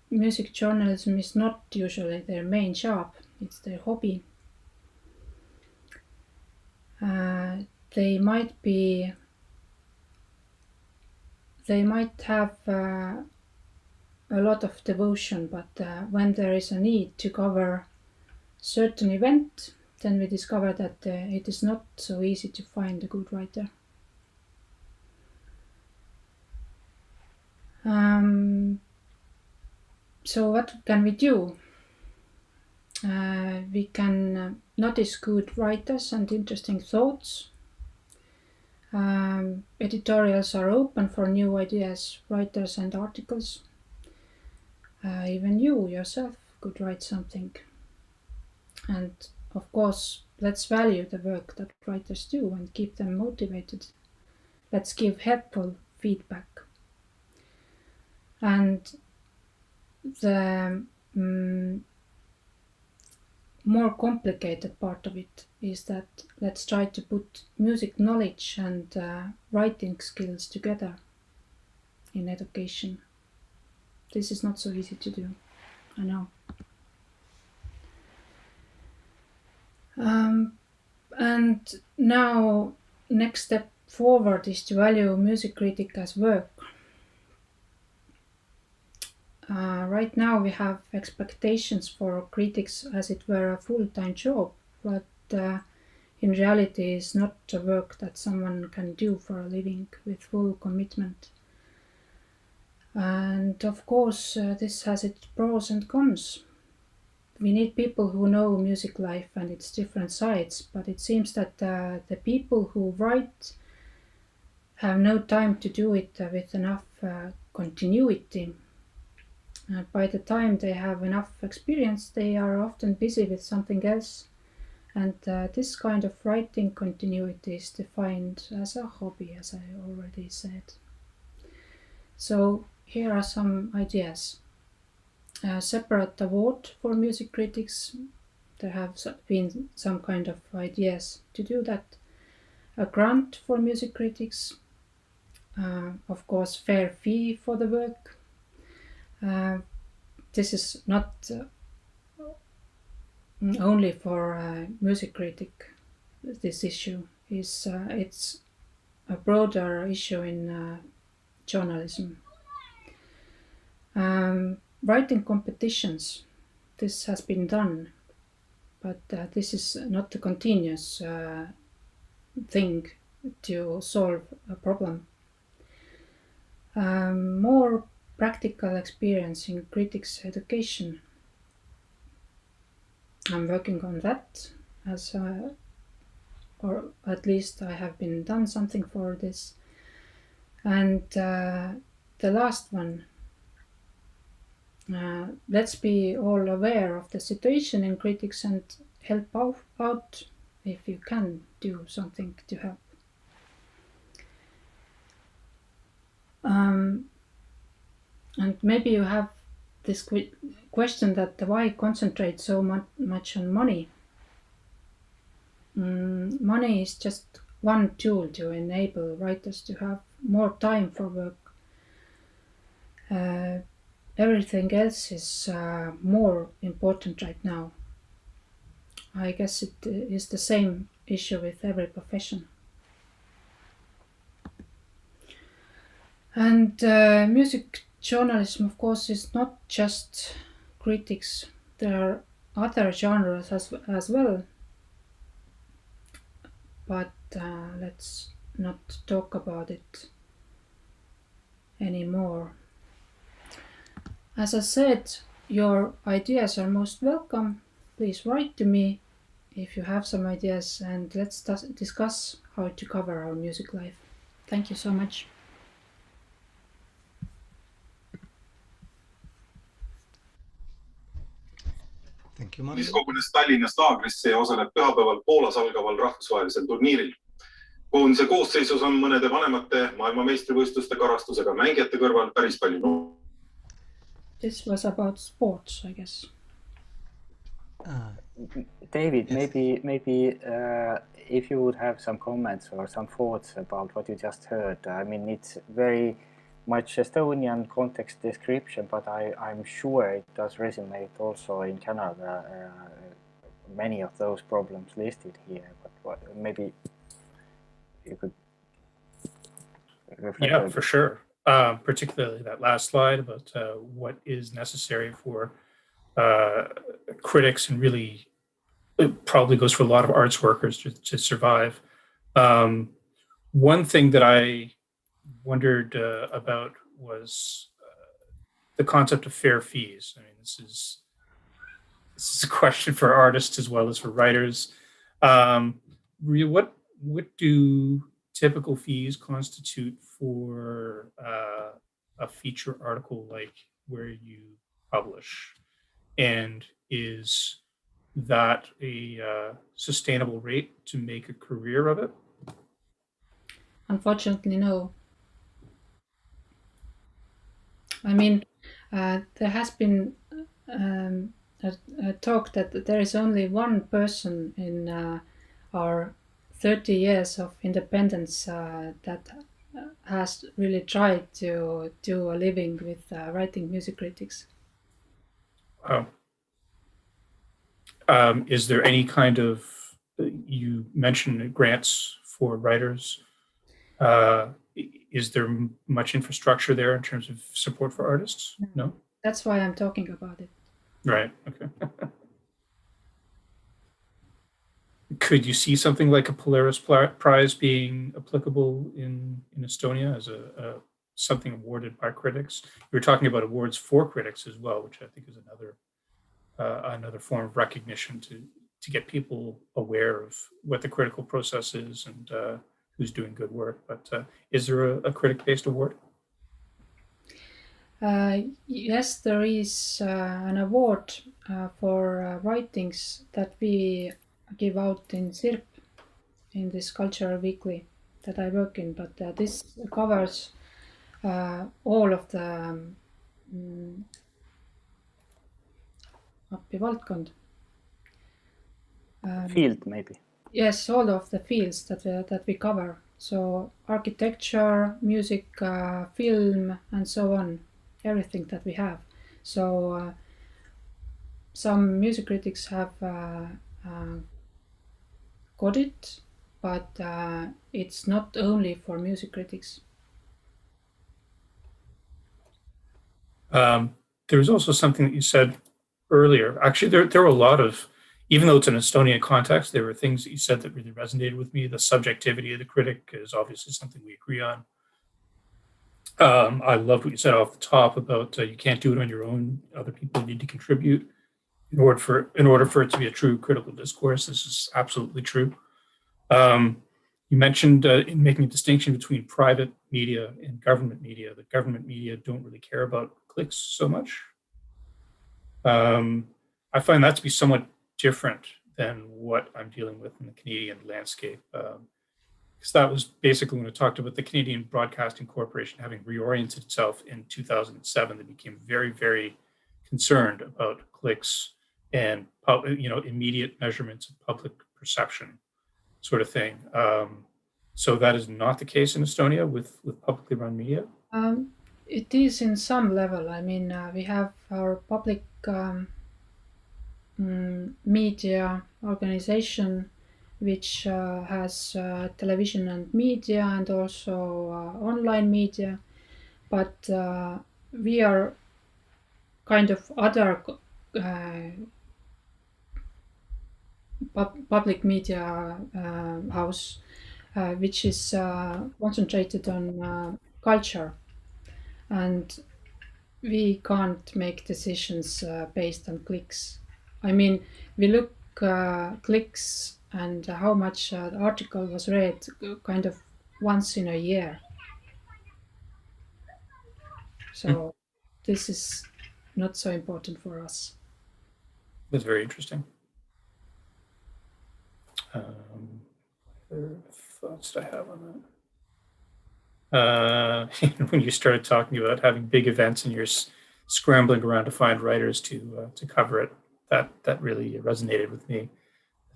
Music journalism is not usually their main job, it's their hobby. They might have a lot of devotion, but when there is a need to cover certain event, then we discover that it is not so easy to find a good writer. So what can we do? We can notice good writers and interesting thoughts. Editorials are open for new ideas, writers and articles. Even you yourself could write something. And of course, let's value the work that writers do and keep them motivated. Let's give helpful feedback. And the more complicated part of it is that let's try to put music knowledge and writing skills together. in education. This is not so easy to do, I know. And now, next step forward is to value music critic as work. Right now we have expectations for critics as it were a full-time job, but in reality it's not a work that someone can do for a living with full commitment. And of course this has its pros and cons. We need people who know music life and its different sides, but it seems that the people who write have no time to do it with enough continuity. By the time they have enough experience, they are often busy with something else, and this kind of writing continuity is defined as a hobby, as I already said. So here are some ideas. A separate award for music critics. There have been some kind of ideas to do that. A grant for music critics. Of course, fair fee for the work. This is not only for music critic. This issue is it's a broader issue in journalism. Writing competitions. This has been done, but this is not a continuous thing to solve a problem. More practical experience in critics education. I'm working on that, or at least I have been done something for this. And the last one, let's be all aware of the situation in critics and help out if you can do something to help. And maybe you have this question that why concentrate so much on money? Money is just one tool to enable writers to have more time for work. Everything else is more important right now. I guess it is the same issue with every profession. And music journalism, of course, is not just critics. There are other genres as well. But let's not talk about it anymore. As I said, your ideas are most welcome. Please write to me if you have some ideas, and let's discuss how to cover our music life. Thank you so much. Thank you, Maria. kogunes Tallinnas laagrisse ja osaleb pühapäeval Poolas algaval rahvusvahelisel turniiril. Koondise koosseisus on mõnede vanemate maailmameistrivõistluste karastusega mängijate kõrval päris palju. This was about sports, I guess. David, Yes. maybe if you would have some comments or some thoughts about what you just heard. I mean, it's very much Estonian context description, but I'm sure it does resonate also in Canada. Many of those problems listed here, but maybe you could reflect. Yeah, for sure. Particularly that last slide about what is necessary for critics, and really it probably goes for a lot of arts workers to survive. One thing that I wondered about was the concept of fair fees. I mean, this is a question for artists as well as for writers. What do typical fees constitute for a feature article like where you publish? And is that a sustainable rate to make a career of it? Unfortunately, no. I mean, there has been a talk that there is only one person in our 30 years of independence that has really tried to do a living with writing music critics. Wow. Is there any kind of, you mentioned grants for writers. Is there much infrastructure there in terms of support for artists? No? That's why I'm talking about it. Right, okay. Could you see something like a Polaris Prize being applicable in Estonia as a something awarded by critics? You were talking about awards for critics as well, which I think is another form of recognition to get people aware of what the critical process is and who's doing good work. But is there a critic-based award? Yes, there is an award for writings that we give out in SIRP, in this cultural weekly that I work in. But this covers all of the valdkond. Field, maybe. Yes, all of the fields that we cover. So architecture, music, film, and so on. Everything that we have. So some music critics have got it, but it's not only for music critics. There was also something that you said earlier. Actually, there were a lot of, even though it's an Estonian context, there were things that you said that really resonated with me. The subjectivity of the critic is obviously something we agree on. I loved what you said off the top about you can't do it on your own. Other people need to contribute in order for it to be a true critical discourse. This is absolutely true. You mentioned in making a distinction between private media and government media, that government media don't really care about clicks so much. I find that to be somewhat different than what I'm dealing with in the Canadian landscape. Because that was basically when I talked about the Canadian Broadcasting Corporation having reoriented itself in 2007. They became very, very concerned about clicks and immediate measurements of public perception, sort of thing. So that is not the case in Estonia with publicly run media. It is in some level. I mean, we have our public media organization, which has television and media and also online media, but we are kind of other public media house, which is concentrated on culture, and we can't make decisions based on clicks. I mean, we look clicks and how much the article was read kind of once in a year. So this is not so important for us. That's very interesting. Other thoughts I have on that? When you started talking about having big events and you're scrambling around to find writers to cover it, that really resonated with me.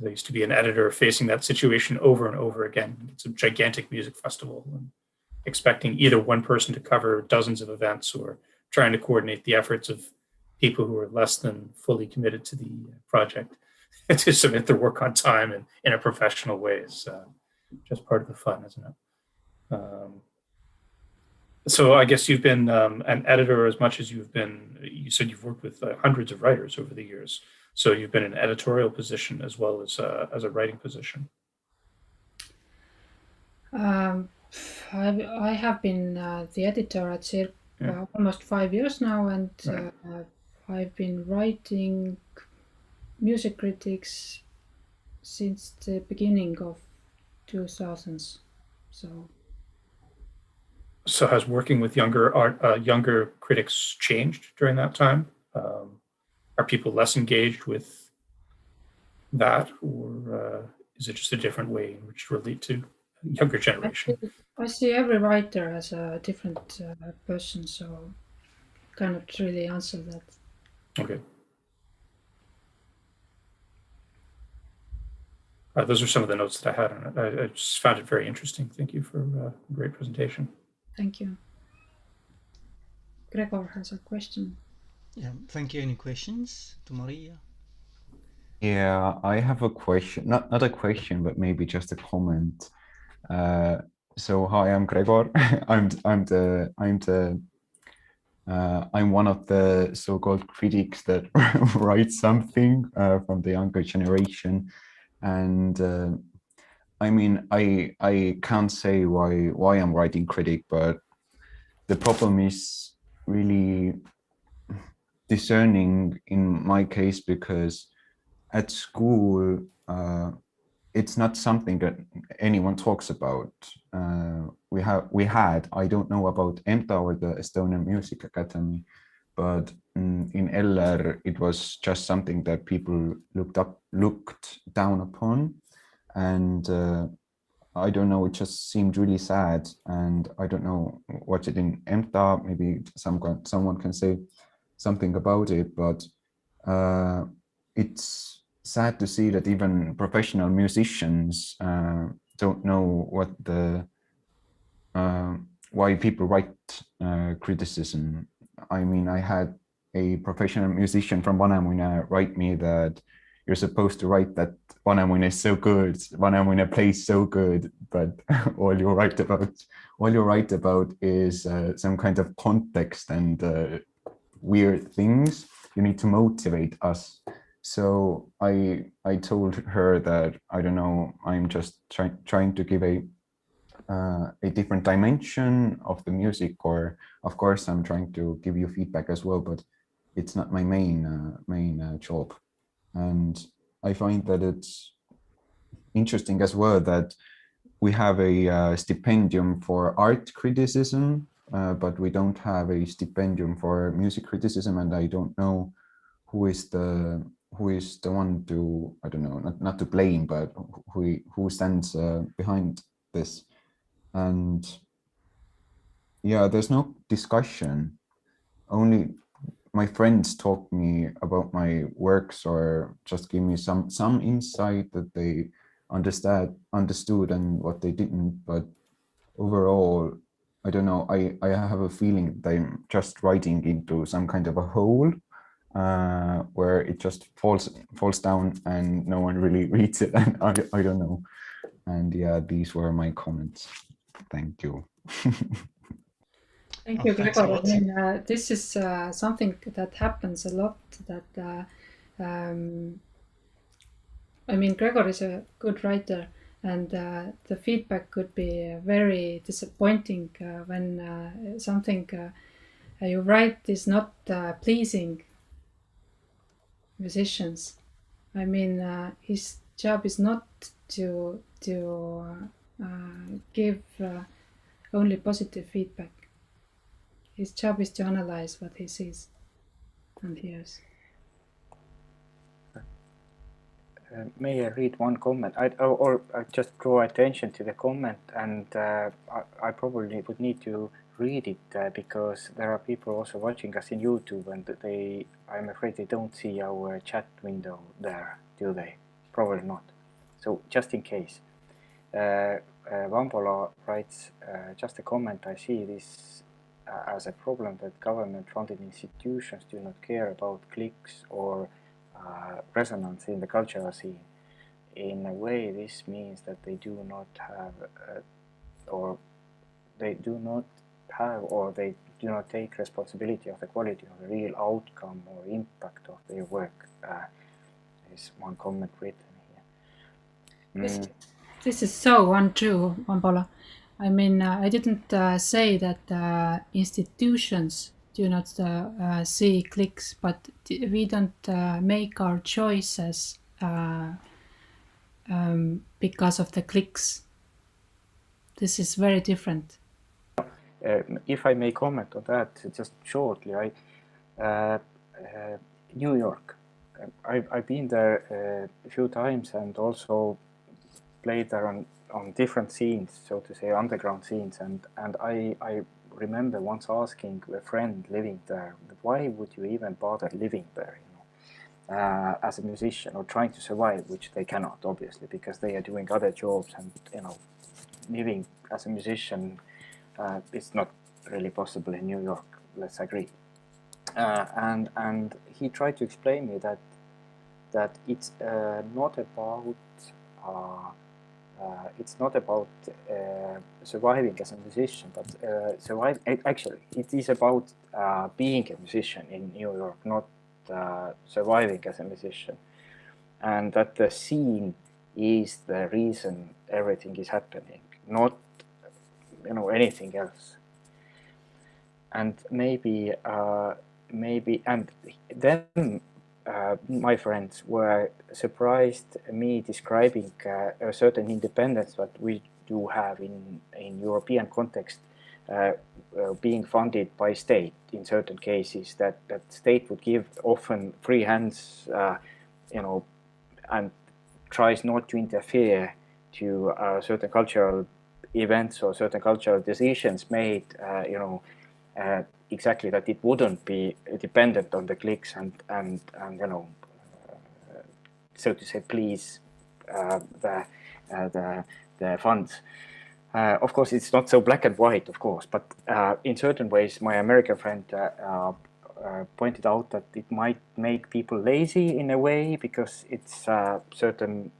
I used to be an editor facing that situation over and over again. It's a gigantic music festival, and expecting either one person to cover dozens of events or trying to coordinate the efforts of people who are less than fully committed to the project to submit their work on time and in a professional way is just part of the fun, isn't it? So I guess you've been an editor as much as you said you've worked with hundreds of writers over the years. So you've been in an editorial position as well as a writing position. I have been the editor at CIRP almost 5 years now, and I've been writing music critics since the beginning of 2000s. So has working with younger critics changed during that time? Are people less engaged with that, or is it just a different way in which to relate to younger generation? I see every writer as a different person, so cannot really answer that. Okay. those are some of the notes that I had on it. I just found it very interesting. Thank you for a great presentation. Thank you. Gregor has a question. Yeah, thank you. Any questions to Maria? Yeah, I have a question, not a question, but maybe just a comment. So hi, I'm Gregor. I'm one of the so-called critics that write something from the younger generation, and I mean, I can't say why I'm writing critic, but the problem is really discerning in my case, because at school it's not something that anyone talks about. We had, I don't know about EMTA or the Estonian Music Academy, but in LR it was just something that people looked down upon, and I don't know, it just seemed really sad, and I don't know what's it in EMTA. Maybe someone can say something about it, but it's sad to see that even professional musicians don't know what why people write criticism. I mean, I had a professional musician from Vanemuine write me that you're supposed to write that Vanemuine is so good, Vanemuine plays so good, but all you write about is some kind of context and weird things. You need to motivate us. So I told her that, I don't know, I'm just trying to give a different dimension of the music, or of course I'm trying to give you feedback as well, but it's not my main job. And I find that it's interesting as well that we have a stipendium for art criticism, but we don't have a stipendium for music criticism, and I don't know who is the one to, I don't know, not to blame, but who stands behind this. And yeah, there's no discussion. Only my friends talk me about my works, or just give me some insight that they understood and what they didn't. But overall, I don't know, I have a feeling that I'm just writing into some kind of a hole where it just falls down and no one really reads it, and I don't know. And yeah, these were my comments. Thank you. Thank you, Thanks a Gregor. I lot. mean, this is something that happens a lot. That I mean, Gregor is a good writer, and the feedback could be very disappointing when something you write is not pleasing musicians. I mean, his job is not to give only positive feedback. His job is to analyze what he sees and hears. May I read one comment? Or just draw attention to the comment, and I probably would need to read it because there are people also watching us in YouTube, and I'm afraid they don't see our chat window there, do they? Probably not. So just in case. Vambola writes, just a comment, I see this as a problem that government-funded institutions do not care about clicks or resonance in the cultural scene. In a way, this means that they do not have, or they do not take responsibility of the quality of the real outcome or impact of their work. Is one comment written here. This is so untrue, Vambola. I mean, I didn't say that institutions do not see clicks, but we don't make our choices because of the clicks. This is very different. If I may comment on that just shortly, New York. I've been there a few times and also played there on different scenes, so to say, underground scenes, and I remember once asking a friend living there, why would you even bother living there? as a musician or trying to survive, which they cannot, obviously, because they are doing other jobs, and living as a musician is not really possible in New York. Let's agree. And he tried to explain me that it's not about surviving as a musician, but actually it is about being a musician in New York, not surviving as a musician, and that the scene is the reason everything is happening, not anything else. And maybe and then my friends were surprised me describing a certain independence that we do have in European context, being funded by state in certain cases, that state would give often free hands, and tries not to interfere to certain cultural events or certain cultural decisions made, exactly that it wouldn't be dependent on the clicks and so to say, please the funds. Of course, it's not so black and white, of course, but in certain ways, my American friend pointed out that it might make people lazy in a way, because it's certain,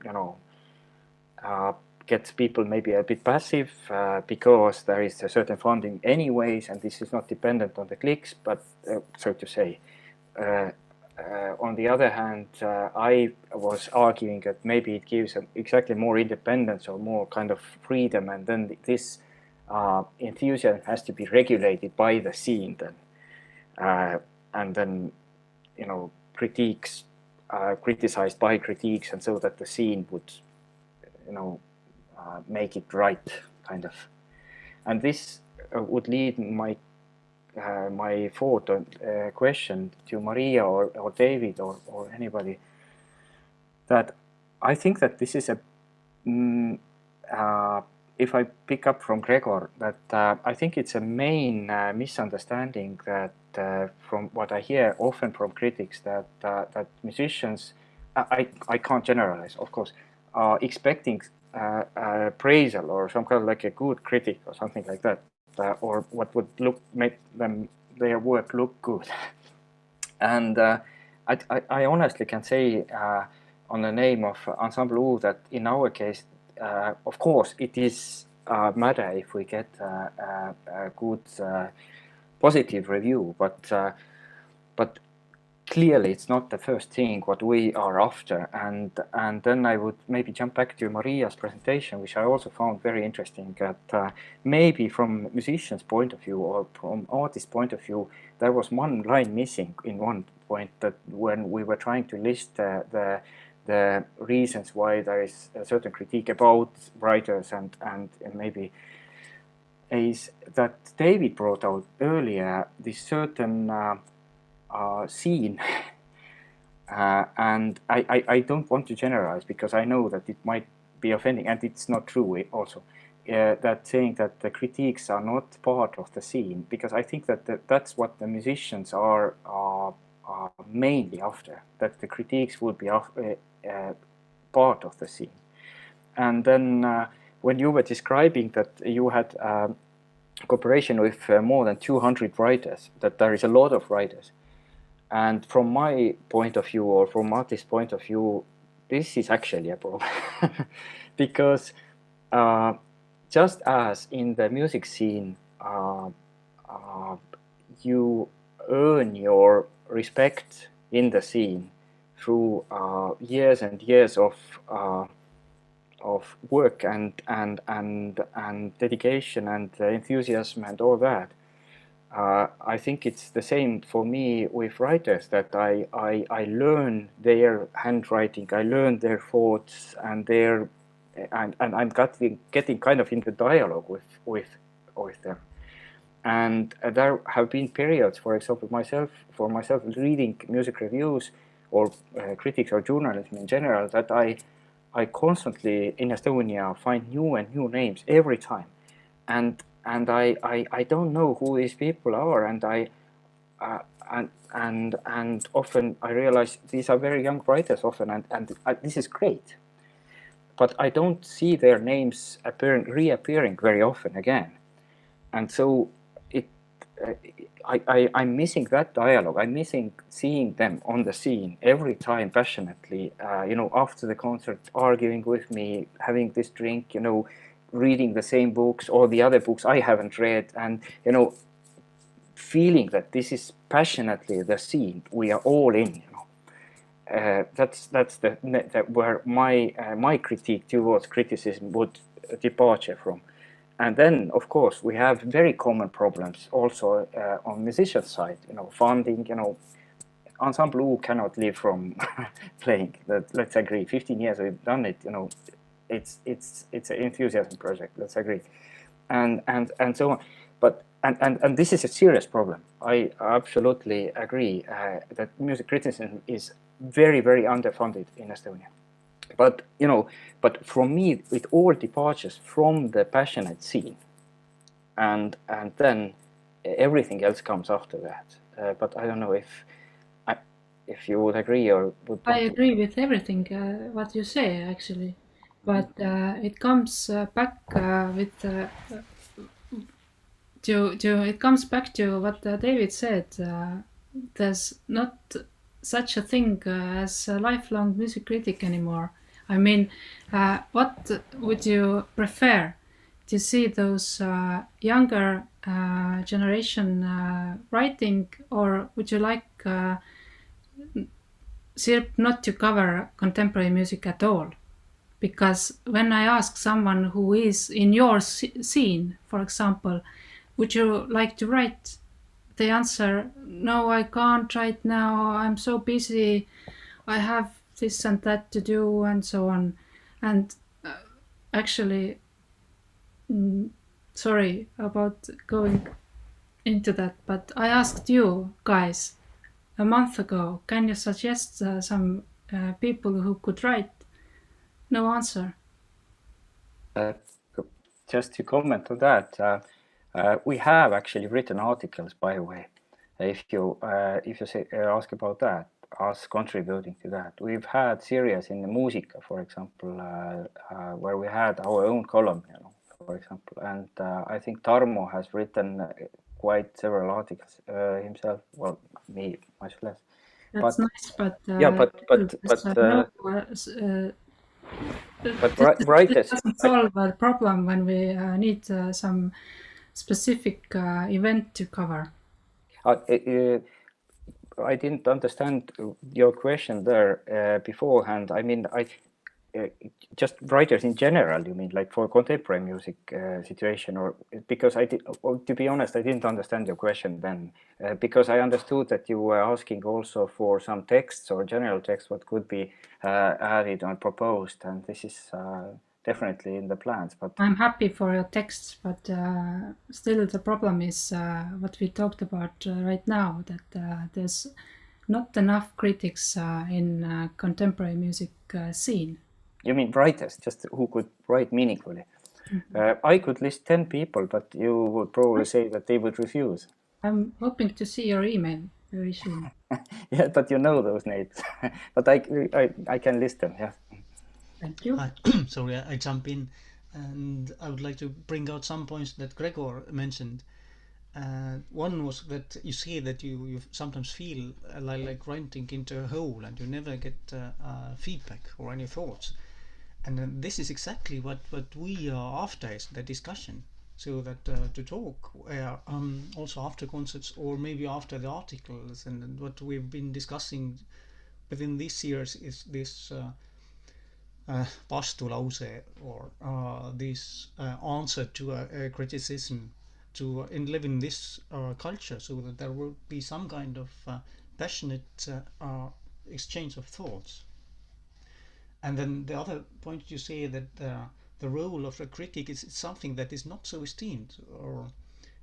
gets people maybe a bit passive, because there is a certain funding anyways, and this is not dependent on the clicks, but so to say. On the other hand, I was arguing that maybe it gives exactly more independence or more kind of freedom, and then this enthusiasm has to be regulated by the scene then. And then, critiques, criticized by critiques, and so that the scene would, make it right, kind of. And this would lead my thought or question to Maria or David or anybody, that I think that this is if I pick up from Gregor, that I think it's a main misunderstanding that from what I hear often from critics, that musicians, I can't generalize, of course, are expecting appraisal or some kind of like a good critic or something like that, or what would make them their work look good. And I honestly can say on the name of Ensemble U that in our case, of course, it is a matter if we get a good positive review, but clearly it's not the first thing what we are after. And then I would maybe jump back to Maria's presentation, which I also found very interesting, that maybe from musician's point of view or from artist's point of view, there was one line missing in one point, that when we were trying to list the reasons why there is a certain critique about writers and maybe is that David brought out earlier this certain scene, and I don't want to generalize, because I know that it might be offending, and it's not true also, that saying that the critiques are not part of the scene, because I think that that's what the musicians are mainly after, that the critiques would be part of the scene. And then when you were describing that you had cooperation with more than 200 writers, that there is a lot of writers. And from my point of view, or from artist's point of view, this is actually a problem. Because just as in the music scene, you earn your respect in the scene through years and years of work and dedication and enthusiasm and all that. I think it's the same for me with writers, that I learn their handwriting, I learn their thoughts, and I'm getting kind of into dialogue with them. And there have been periods, for example, for myself reading music reviews or critics or journalism in general, that I constantly in Estonia find new and new names every time, and I don't know who these people are, and and often I realize these are very young writers often, and this is great, but I don't see their names reappearing very often again, and so I'm missing that dialogue. I'm missing seeing them on the scene every time passionately, after the concert, arguing with me, having this drink, reading the same books or the other books I haven't read, and feeling that this is passionately the scene we are all in. That's where my critique towards criticism would departure from. And then, of course, we have very common problems also on musician side. Funding. Ensemble U cannot live from playing. Let's agree. 15 years we've done it. It's an enthusiasm project. Let's agree, and so on. But and this is a serious problem. I absolutely agree that music criticism is very, very underfunded in Estonia. But from me, it all departures from the passionate scene, and then everything else comes after that. But I don't know if you would agree or would. I agree with everything what you say actually, but it comes back with it comes back to what David said. There's not such a thing as a lifelong music critic anymore. I mean, what would you prefer to see those younger generation writing, or would you like Sirp not to cover contemporary music at all? Because when I ask someone who is in your scene, for example, would you like to write? They answer, no, I can't right now. I'm so busy. I have this and that to do and so on. And actually, sorry about going into that, but I asked you guys a month ago, can you suggest some people who could write? No answer. Just to comment on that, we have actually written articles, by the way. If you ask about that, us contributing to that, we've had series in the Musica, for example, where we had our own column, for example, and I think Tarmo has written quite several articles himself. Well, me much less. That's nice, but writers doesn't solve the problem when we need some specific event to cover. I didn't understand your question there beforehand. I mean, just writers in general. You mean like for contemporary music situation, or because to be honest, I didn't understand your question then, because I understood that you were asking also for some texts or general text what could be added or proposed, and this is definitely in the plans. But I'm happy for your texts, but still the problem is what we talked about right now, that there's not enough critics in contemporary music scene. You mean writers, just who could write meaningfully? Mm-hmm. I could list 10 people, but you would probably say that they would refuse. I'm hoping to see your email very soon. Yeah, but you know those names. But I can list them, yeah. Thank you. Sorry, I jump in, and I would like to bring out some points that Gregor mentioned. One was that you see that you sometimes feel like writing into a hole, and you never get feedback or any thoughts. And this is exactly what we are after, is the discussion. So that to talk also after concerts, or maybe after the articles, and what we've been discussing within this years is this vastulause, or this answer to a criticism, to live in this culture, so that there will be some kind of passionate exchange of thoughts. And then the other point, you say that the role of a critic is something that is not so esteemed, or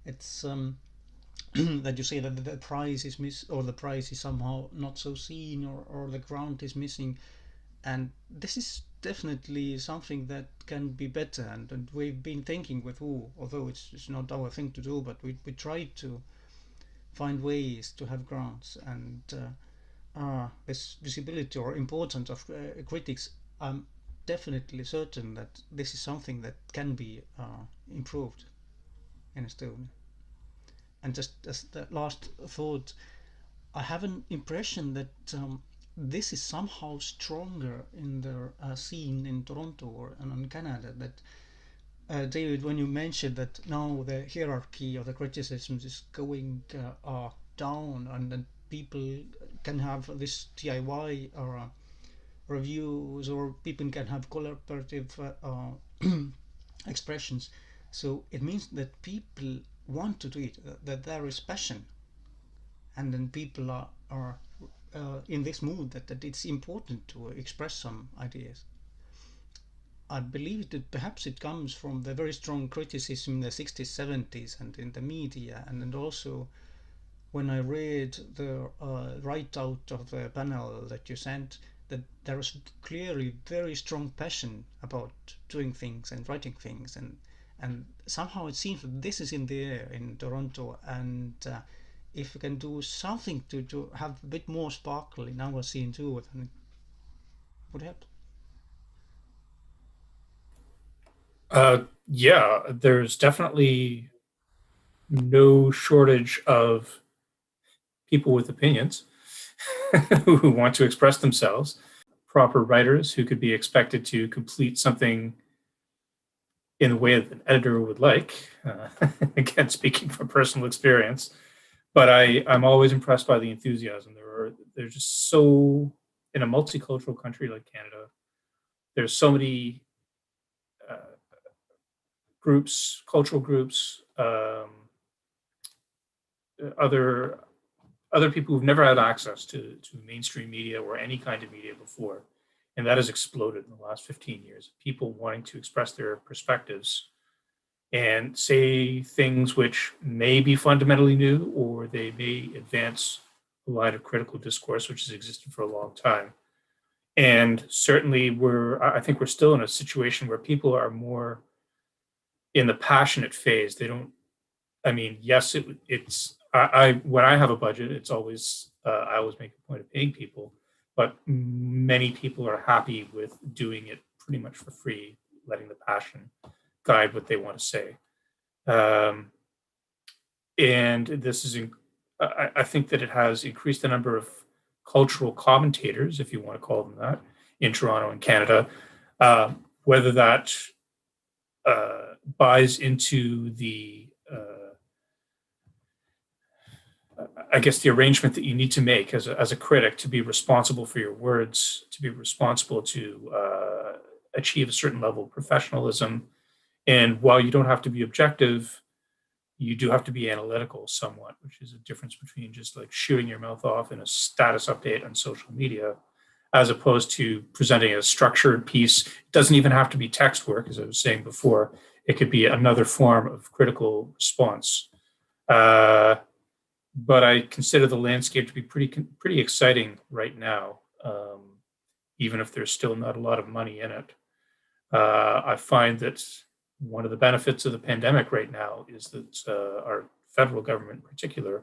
it's that you say that the prize is the prize is somehow not so seen, or the ground is missing. And this is definitely something that can be better, and we've been thinking with although it's not our thing to do, but we try to find ways to have grants and this visibility or importance of critics, I'm definitely certain that this is something that can be improved in Estonia. And just as the last thought, I have an impression that this is somehow stronger in the scene in Toronto or in Canada. That David, when you mentioned that now the hierarchy of the criticisms is going down, and then people can have this DIY or reviews, or people can have collaborative expressions. So it means that people want to do it, that there is passion, and then people are in this mood that it's important to express some ideas. I believe that perhaps it comes from the very strong criticism in the 60s, 70s, and in the media, and also when I read the write out of the panel that you sent, that there was clearly very strong passion about doing things and writing things, and somehow it seems that this is in the air in Toronto, and if we can do something to have a bit more sparkle in our scene too, then it would help. Yeah, there's definitely no shortage of people with opinions who want to express themselves, proper writers who could be expected to complete something in the way that an editor would like. Again, speaking from personal experience, but I'm always impressed by the enthusiasm. There's just so, in a multicultural country like Canada, there's so many groups, cultural groups, other people who've never had access to mainstream media or any kind of media before. And that has exploded in the last 15 years. People wanting to express their perspectives and say things which may be fundamentally new, or they may advance a line of critical discourse which has existed for a long time. And certainly I think we're still in a situation where people are more in the passionate phase. They don't, I mean, yes, it's, when I have a budget, it's always, I always make a point of paying people, but many people are happy with doing it pretty much for free, letting the passion guide what they want to say. And this is, I think that it has increased the number of cultural commentators, if you want to call them that, in Toronto and Canada. Whether that buys into the, I guess, the arrangement that you need to make as a critic to be responsible for your words, to be responsible to achieve a certain level of professionalism. And while you don't have to be objective, you do have to be analytical somewhat, which is a difference between just like shooting your mouth off in a status update on social media, as opposed to presenting a structured piece. It doesn't even have to be text work, as I was saying before. It could be another form of critical response. But I consider the landscape to be pretty exciting right now, even if there's still not a lot of money in it. I find that one of the benefits of the pandemic right now is that our federal government in particular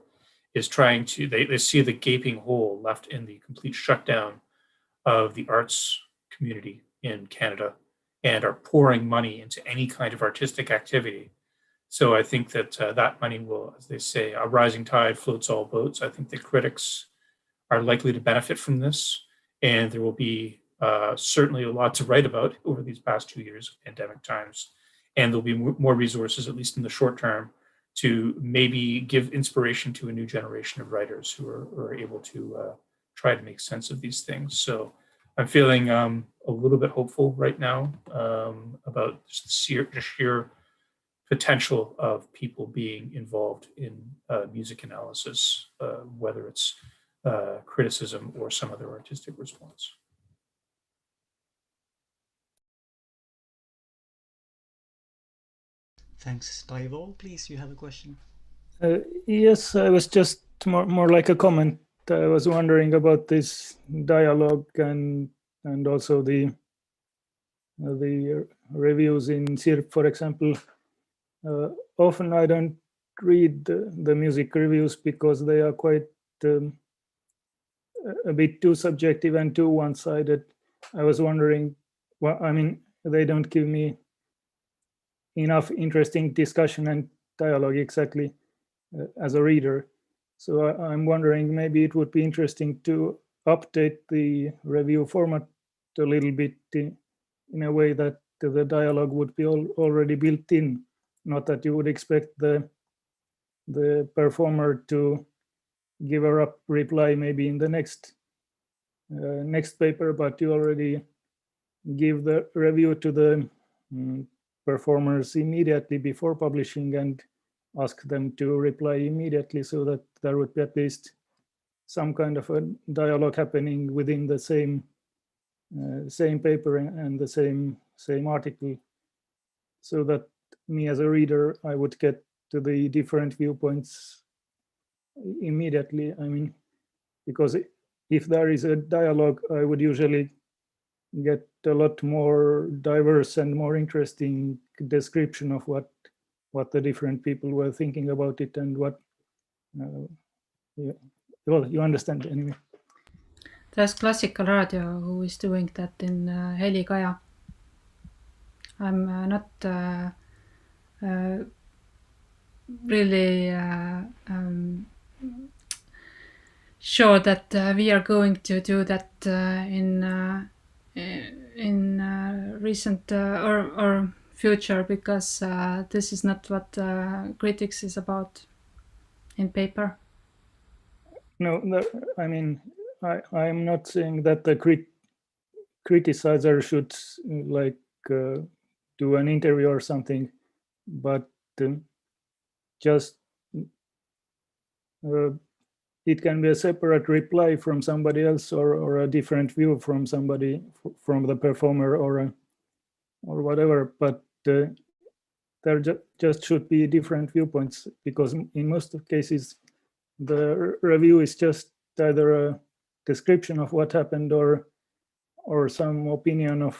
is trying to, they see the gaping hole left in the complete shutdown of the arts community in Canada, and are pouring money into any kind of artistic activity. So I think that that money will, as they say, a rising tide floats all boats. I think the critics are likely to benefit from this, and there will be certainly a lot to write about over these past 2 years of pandemic times. And there'll be more resources, at least in the short term, to maybe give inspiration to a new generation of writers who are able to try to make sense of these things. So I'm feeling a little bit hopeful right now about just the sheer potential of people being involved in music analysis, whether it's criticism or some other artistic response. Thanks, Taivo. Please, you have a question. Yes, I was just more like a comment. I was wondering about this dialogue and also the reviews in CIRP, for example. Often I don't read the music reviews because they are quite a bit too subjective and too one-sided. I was wondering, well, I mean, they don't give me enough interesting discussion and dialogue exactly as a reader. So I'm wondering, maybe it would be interesting to update the review format a little bit in a way that the dialogue would be already built in, not that you would expect the performer to give a reply maybe in the next paper, but you already give the review to the performers immediately before publishing and ask them to reply immediately, so that there would be at least some kind of a dialogue happening within the same paper and the same article, so that me as a reader, I would get to the different viewpoints immediately. I mean, because if there is a dialogue, I would usually get a lot more diverse and more interesting description of what the different people were thinking about it and what yeah. Well, you understand anyway. There's Classical Radio who is doing that in Helikaja. I'm not really sure that we are going to do that in recent or future, because this is not what critics is about in paper. No, I mean, I'm not saying that the criticizer should like do an interview or something, but just it can be a separate reply from somebody else, or a different view from somebody, from the performer or whatever. But there just should be different viewpoints, because in most of cases the review is just either a description of what happened or some opinion of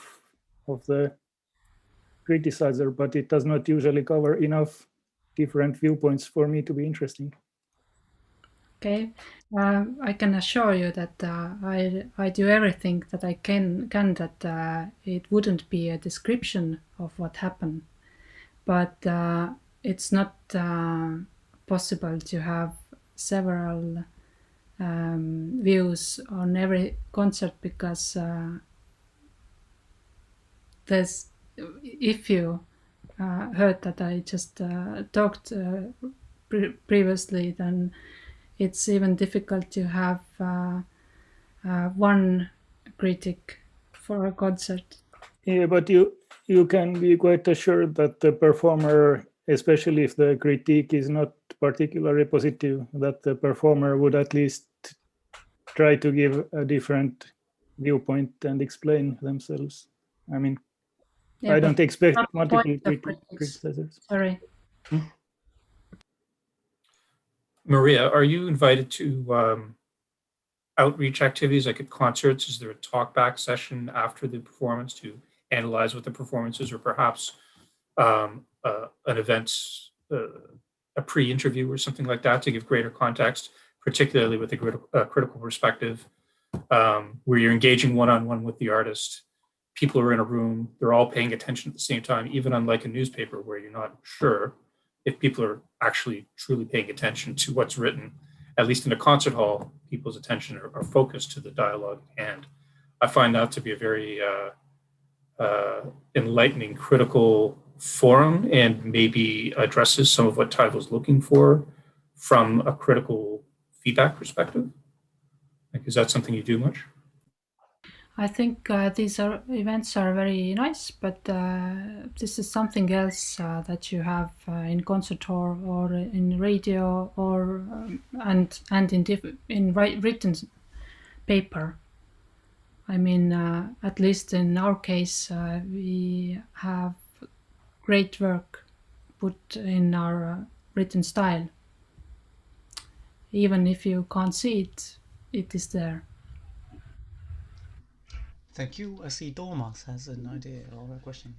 the criticizer, but it does not usually cover enough different viewpoints for me to be interesting. Okay, I can assure you that I do everything that I can that it wouldn't be a description of what happened, but it's not possible to have several views on every concert, because if you heard that I just talked previously, then it's even difficult to have one critic for a concert. Yeah, but you can be quite assured that the performer, especially if the critique is not particularly positive, that the performer would at least try to give a different viewpoint and explain themselves. I mean, yeah, I don't expect multiple criticizers. Sorry. Maria, are you invited to outreach activities like at concerts? Is there a talkback session after the performance to analyze what the performance is, or perhaps an event, a pre-interview or something like that to give greater context, particularly with a critical perspective, where you're engaging one-on-one with the artist? People are in a room, they're all paying attention at the same time, even unlike a newspaper where you're not sure if people are actually truly paying attention to what's written. At least in a concert hall, people's attention are focused to the dialogue. And I find that to be a very enlightening, critical forum, and maybe addresses some of what Ty was looking for from a critical feedback perspective. Like, is that something you do much? I think these events are very nice, but this is something else that you have in concert hall or in radio or and in written paper. I mean, at least in our case, we have great work put in our written style. Even if you can't see it, it is there. Thank you. I see Thomas has an idea or a question.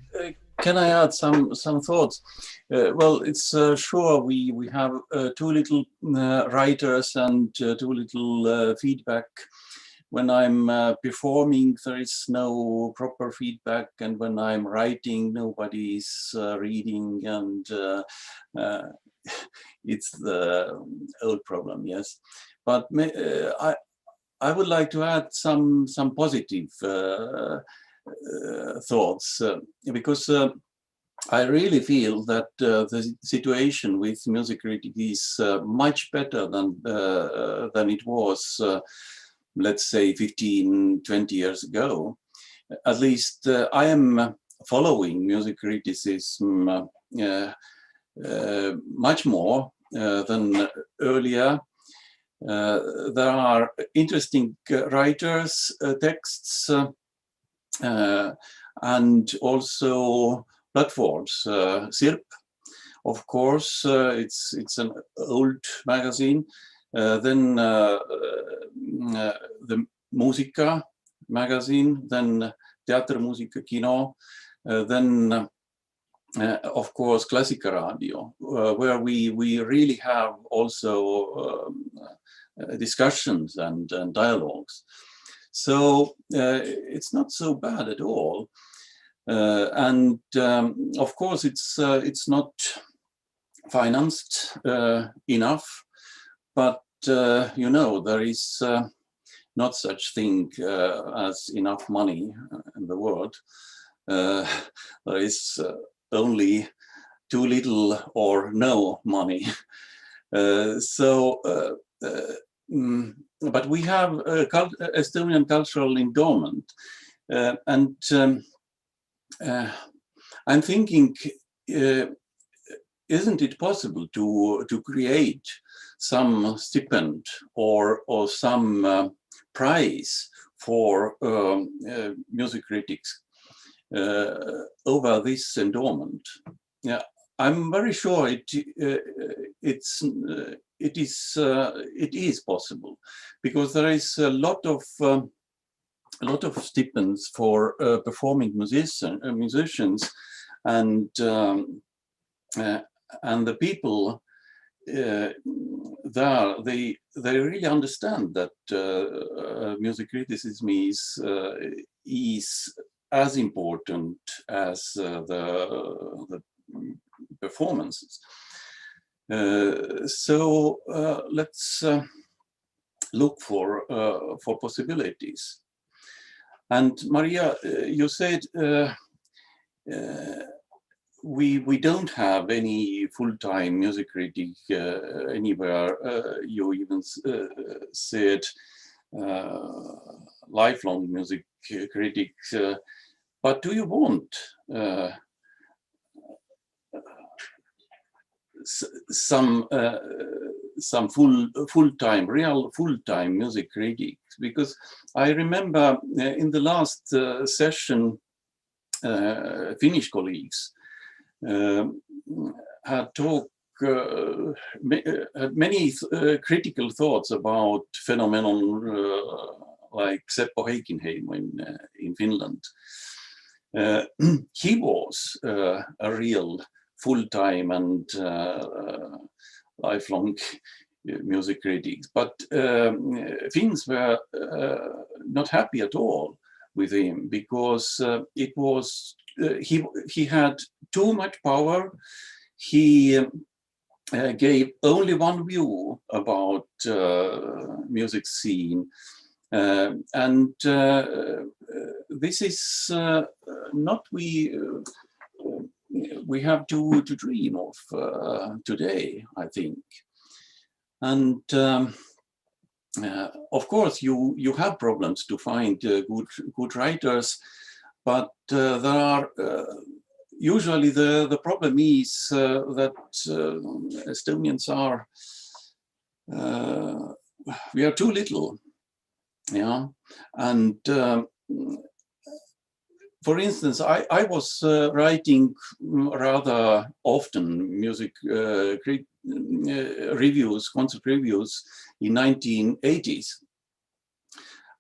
Can I add some thoughts? Well, it's sure we have too little writers and too little feedback. When I'm performing, there is no proper feedback, and when I'm writing, nobody is reading, and it's the old problem, yes. But I would like to add some positive thoughts, because I really feel that the situation with music critic is much better than it was, let's say 15, 20 years ago. At least I am following music criticism much more than earlier. There are interesting writers, texts, and also platforms. SIRP, of course, it's an old magazine. Then the Musica magazine, then Teater, Musica, Kino, then of course Classica Radio, where we really have also discussions and dialogues. So it's not so bad at all. And of course it's not financed enough, but you know, there is not such thing as enough money in the world. There is only too little or no money. But we have Estonian cultural endowment, and I'm thinking, isn't it possible to create some stipend or some prize for music critics over this endowment? Yeah, I'm very sure it is possible, because there is a lot of stipends for performing musicians, and the people there, they really understand that music criticism is as important as the performances. So let's look for possibilities. And Maria, you said we don't have any full-time music critic anywhere. You even said lifelong music critic. But do you want some real full-time music critics? Because I remember in the last session, Finnish colleagues had many critical thoughts about phenomenon like Seppo Heikinheimo in Finland. He was a real full-time and lifelong music critic, but Finns were not happy at all with him, because it was he had too much power. He gave only one view about music scene, and this is not we have to dream of today, I think. And of course you have problems to find good writers, but there are usually the problem is that Estonians are we are too little, yeah. And for instance, I was writing rather often music reviews, concert reviews in 1980s,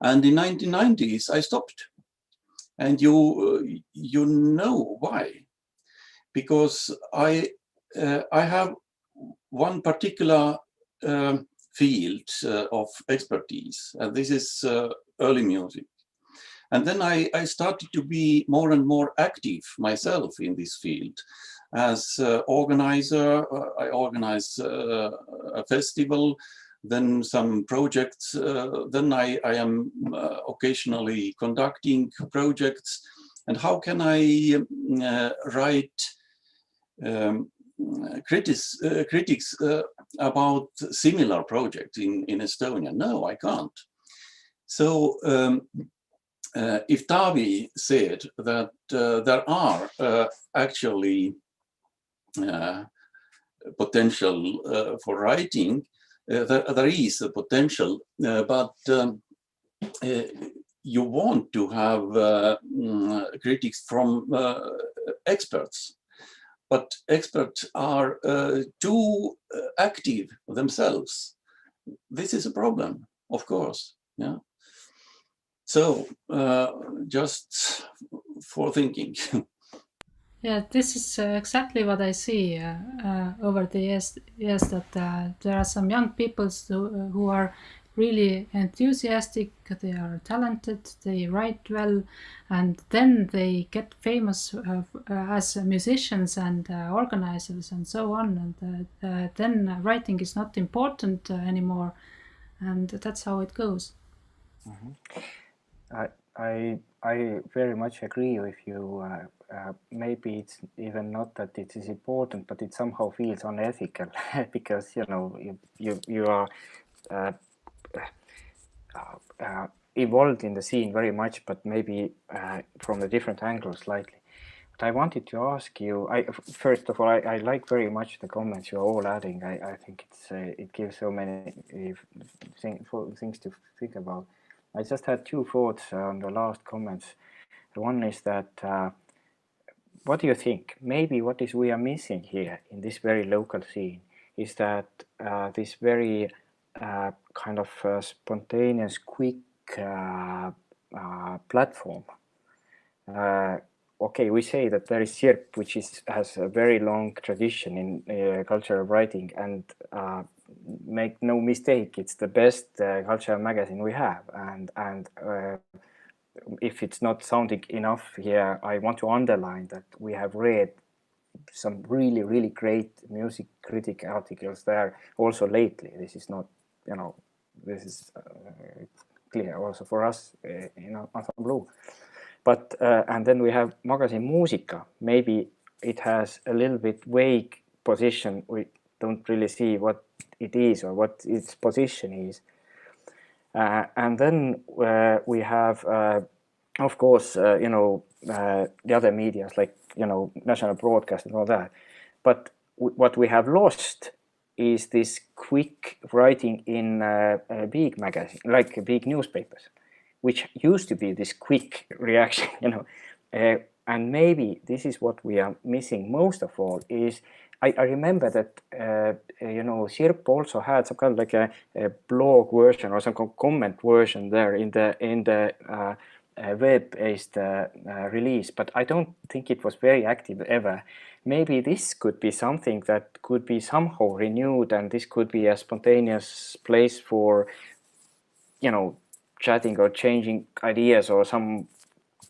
and in 1990s I stopped. And you know why? because I have one particular field of expertise, and this is early music. And then I started to be more and more active myself in this field. As organizer, I organize a festival, then some projects, then I am occasionally conducting projects. And how can I write critics about similar projects in Estonia? No, I can't. So if Taavi said that there are actually potential for writing, there is a potential, but you want to have critics from experts. But experts are too active themselves. This is a problem, of course. Yeah. So just for thinking. Yeah, this is exactly what I see over the years that there are some young people who are really enthusiastic, they are talented, they write well, and then they get famous as musicians and organizers and so on, and then writing is not important anymore, and that's how it goes. I very much agree with you. Maybe it's even not that it is important, but it somehow feels unethical because you are involved in the scene very much, but maybe from a different angle slightly. But I wanted to ask you. First of all, I like very much the comments you're all adding. I think it gives so many things to think about. I just had two thoughts on the last comments. One is that what do you think? Maybe what is we are missing here in this very local scene is that this very kind of spontaneous, quick platform. Okay, we say that there is Sirp, which has a very long tradition in cultural writing, and make no mistake, it's the best cultural magazine we have. And if it's not sounding enough here, I want to underline that we have read some really, really great music critic articles there also lately. This is not, this is clear also for us in Ensemble Blue. But and then we have magazine Musica. Maybe it has a little bit vague position. We don't really see what it is or what its position is. And then we have, of course, the other medias like national broadcast and all that. But what we have lost is this quick writing in big magazine, like big newspapers, which used to be this quick reaction, and maybe this is what we are missing most of all. Is I remember that Sirp also had some kind of like a blog version or some comment version there in the web-based release, but I don't think it was very active ever. Maybe this could be something that could be somehow renewed, and this could be a spontaneous place for chatting or changing ideas, or some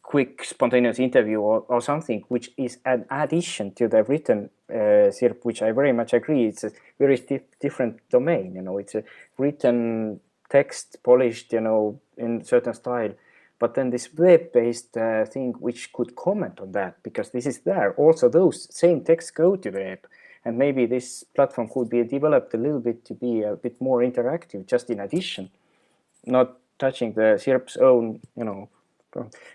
quick spontaneous interview or something which is an addition to the written Sirp, which I very much agree. It's a very different domain. It's a written text, polished, in certain style. But then this web-based thing which could comment on that, because this is there. Also, those same texts go to the web, and maybe this platform could be developed a little bit to be a bit more interactive, just in addition, not touching the Sirp's own,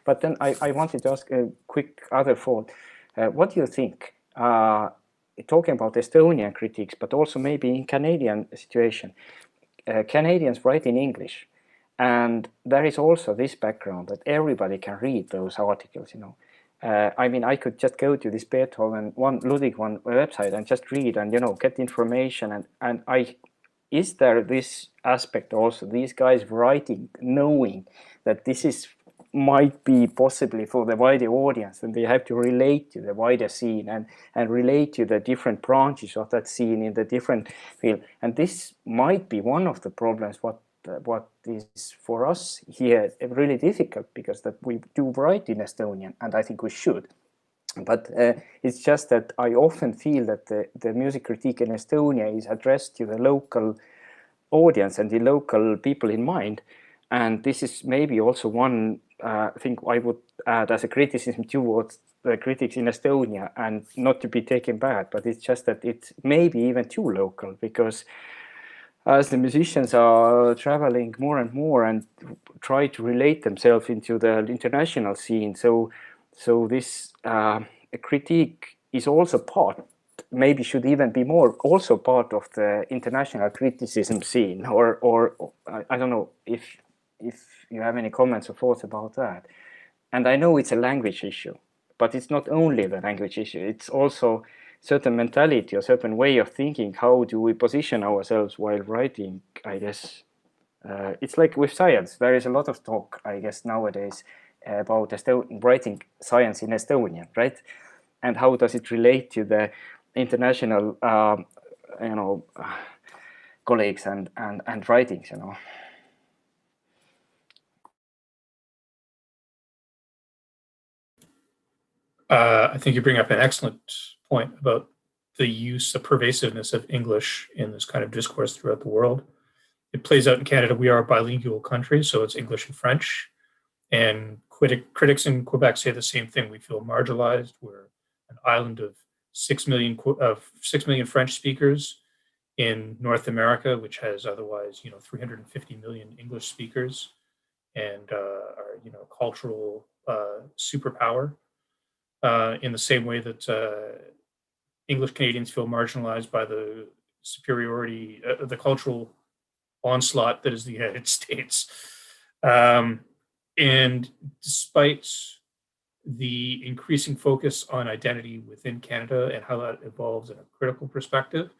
But then I wanted to ask a quick other thought. What do you think? Talking about Estonian critics, but also maybe in Canadian situation. Canadians write in English, and there is also this background that everybody can read those articles. I could just go to this Beethoven Ludwig one website and just read and get information, and is there this aspect also, these guys writing knowing that this is might be possibly for the wider audience, and they have to relate to the wider scene and relate to the different branches of that scene in the different field. And this might be one of the problems what is for us here really difficult, because that we do write in Estonian, and I think we should. But it's just that I often feel that the music critique in Estonia is addressed to the local audience and the local people in mind. And this is maybe also one thing I would add as a criticism towards the critics in Estonia, and not to be taken bad, but it's just that it's maybe even too local, because as the musicians are traveling more and more and try to relate themselves into the international scene, so this critique is also part, maybe should even be more also part of the international criticism scene, or I don't know if you have any comments or thoughts about that. And I know it's a language issue, but it's not only the language issue, it's also certain mentality or certain way of thinking. How do we position ourselves while writing, I guess. It's like with science, there is a lot of talk, I guess, nowadays about writing science in Estonian, right? And how does it relate to the international, colleagues and writings, I think you bring up an excellent point about the use, the pervasiveness of English in this kind of discourse throughout the world. It plays out in Canada. We are a bilingual country, so it's English and French. And critics in Quebec say the same thing. We feel marginalized. We're an island of 6 million French speakers in North America, which has otherwise 350 million English speakers, and are cultural superpower. In the same way that English Canadians feel marginalized by the superiority, the cultural onslaught that is the United States. And despite the increasing focus on identity within Canada and how that evolves in a critical perspective,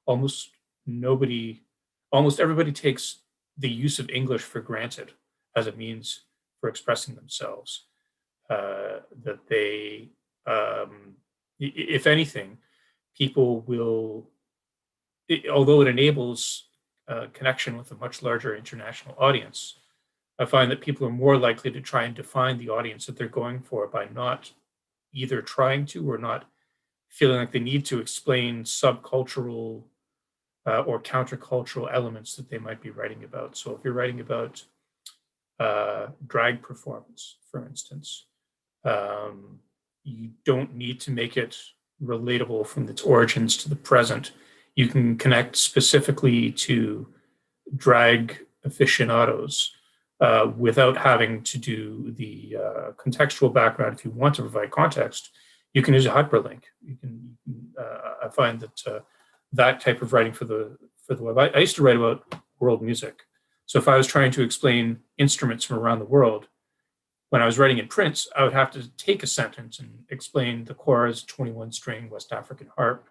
almost everybody takes the use of English for granted as a means for expressing themselves. That they, if anything, people will, although it enables connection with a much larger international audience, I find that people are more likely to try and define the audience that they're going for by not either trying to or not feeling like they need to explain subcultural or countercultural elements that they might be writing about. So if you're writing about drag performance, for instance, you don't need to make it relatable from its origins to the present. You can connect specifically to drag aficionados without having to do the contextual background. If you want to provide context, you can use a hyperlink. I find that that type of writing for the web. I used to write about world music. So if I was trying to explain instruments from around the world, when I was writing in print, I would have to take a sentence and explain the Kora's 21-string West African harp,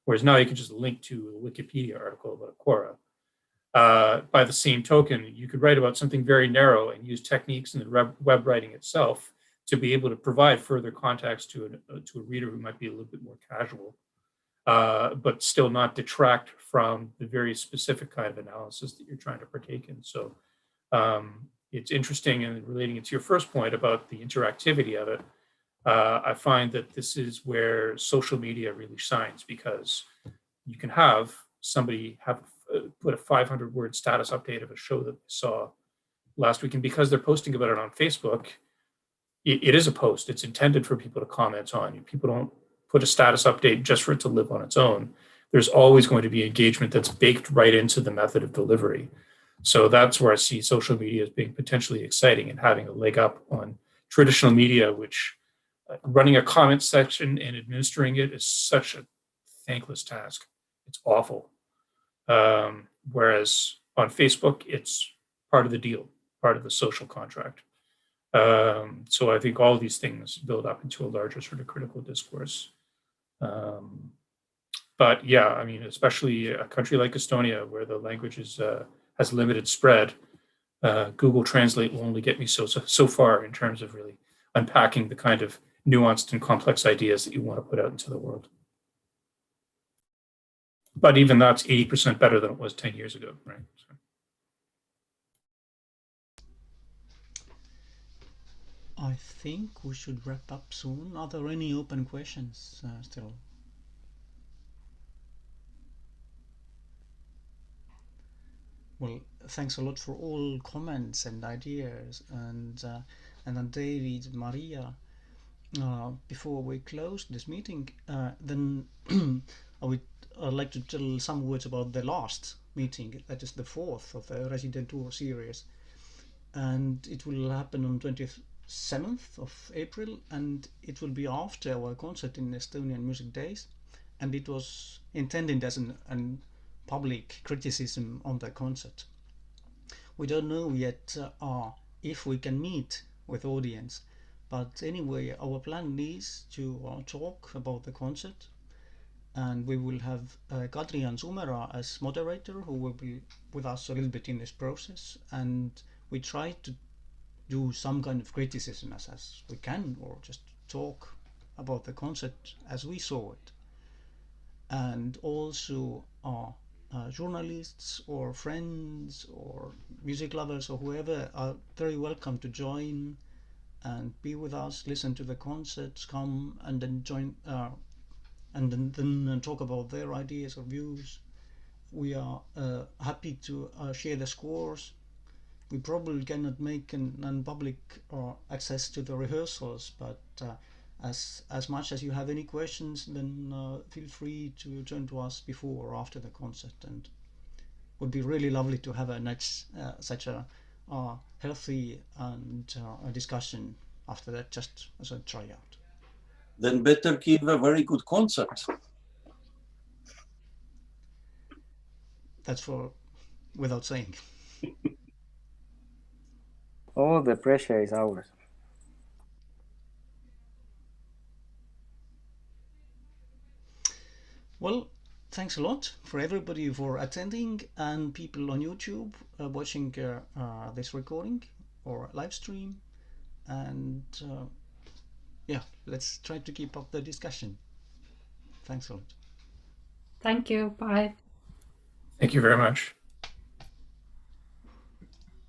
whereas now you can just link to a Wikipedia article about a Kora. By the same token, you could write about something very narrow and use techniques in the web writing itself to be able to provide further context to a reader who might be a little bit more casual, but still not detract from the very specific kind of analysis that you're trying to partake in. So it's interesting, and relating it to your first point about the interactivity of it, I find that this is where social media really shines, because you can have somebody put a 500-word status update of a show that they saw last week, and because they're posting about it on Facebook, it is a post. It's intended for people to comment on. People don't put a status update just for it to live on its own. There's always going to be engagement that's baked right into the method of delivery. So that's where I see social media as being potentially exciting and having a leg up on traditional media, which running a comment section and administering it is such a thankless task. It's awful. Whereas on Facebook, it's part of the deal, part of the social contract. So I think all of these things build up into a larger sort of critical discourse. But yeah, I mean, especially a country like Estonia, where the language has limited spread, Google Translate will only get me so far in terms of really unpacking the kind of nuanced and complex ideas that you want to put out into the world. But even that's 80% better than it was 10 years ago, right? So. I think we should wrap up soon. Are there any open questions still? Well, thanks a lot for all comments and ideas, and then David, Maria. Before we close this meeting, then I would like to tell some words about the last meeting, that is the fourth of the Residentuu series, and it will happen on 27th of April, and it will be after our concert in Estonian Music Days, and it was intended as an public criticism on the concert. We don't know yet if we can meet with audience, but anyway, our plan is to talk about the concert, and we will have Kadrian Sumera as moderator, who will be with us a little bit in this process, and we try to do some kind of criticism as we can, or just talk about the concert as we saw it. And also journalists or friends or music lovers or whoever are very welcome to join and be with us, listen to the concerts, come and then join and then talk about their ideas or views. We are happy to share the scores. We probably cannot make an public access to the rehearsals, but as much as you have any questions, then feel free to turn to us before or after the concert, and it would be really lovely to have such a healthy and a discussion after that, just as a tryout. Then better give a very good concert. That's without saying. All the pressure is ours. Well, thanks a lot for everybody for attending, and people on YouTube watching this recording or live stream. And yeah, let's try to keep up the discussion. Thanks a lot. Thank you. Bye. Thank you very much.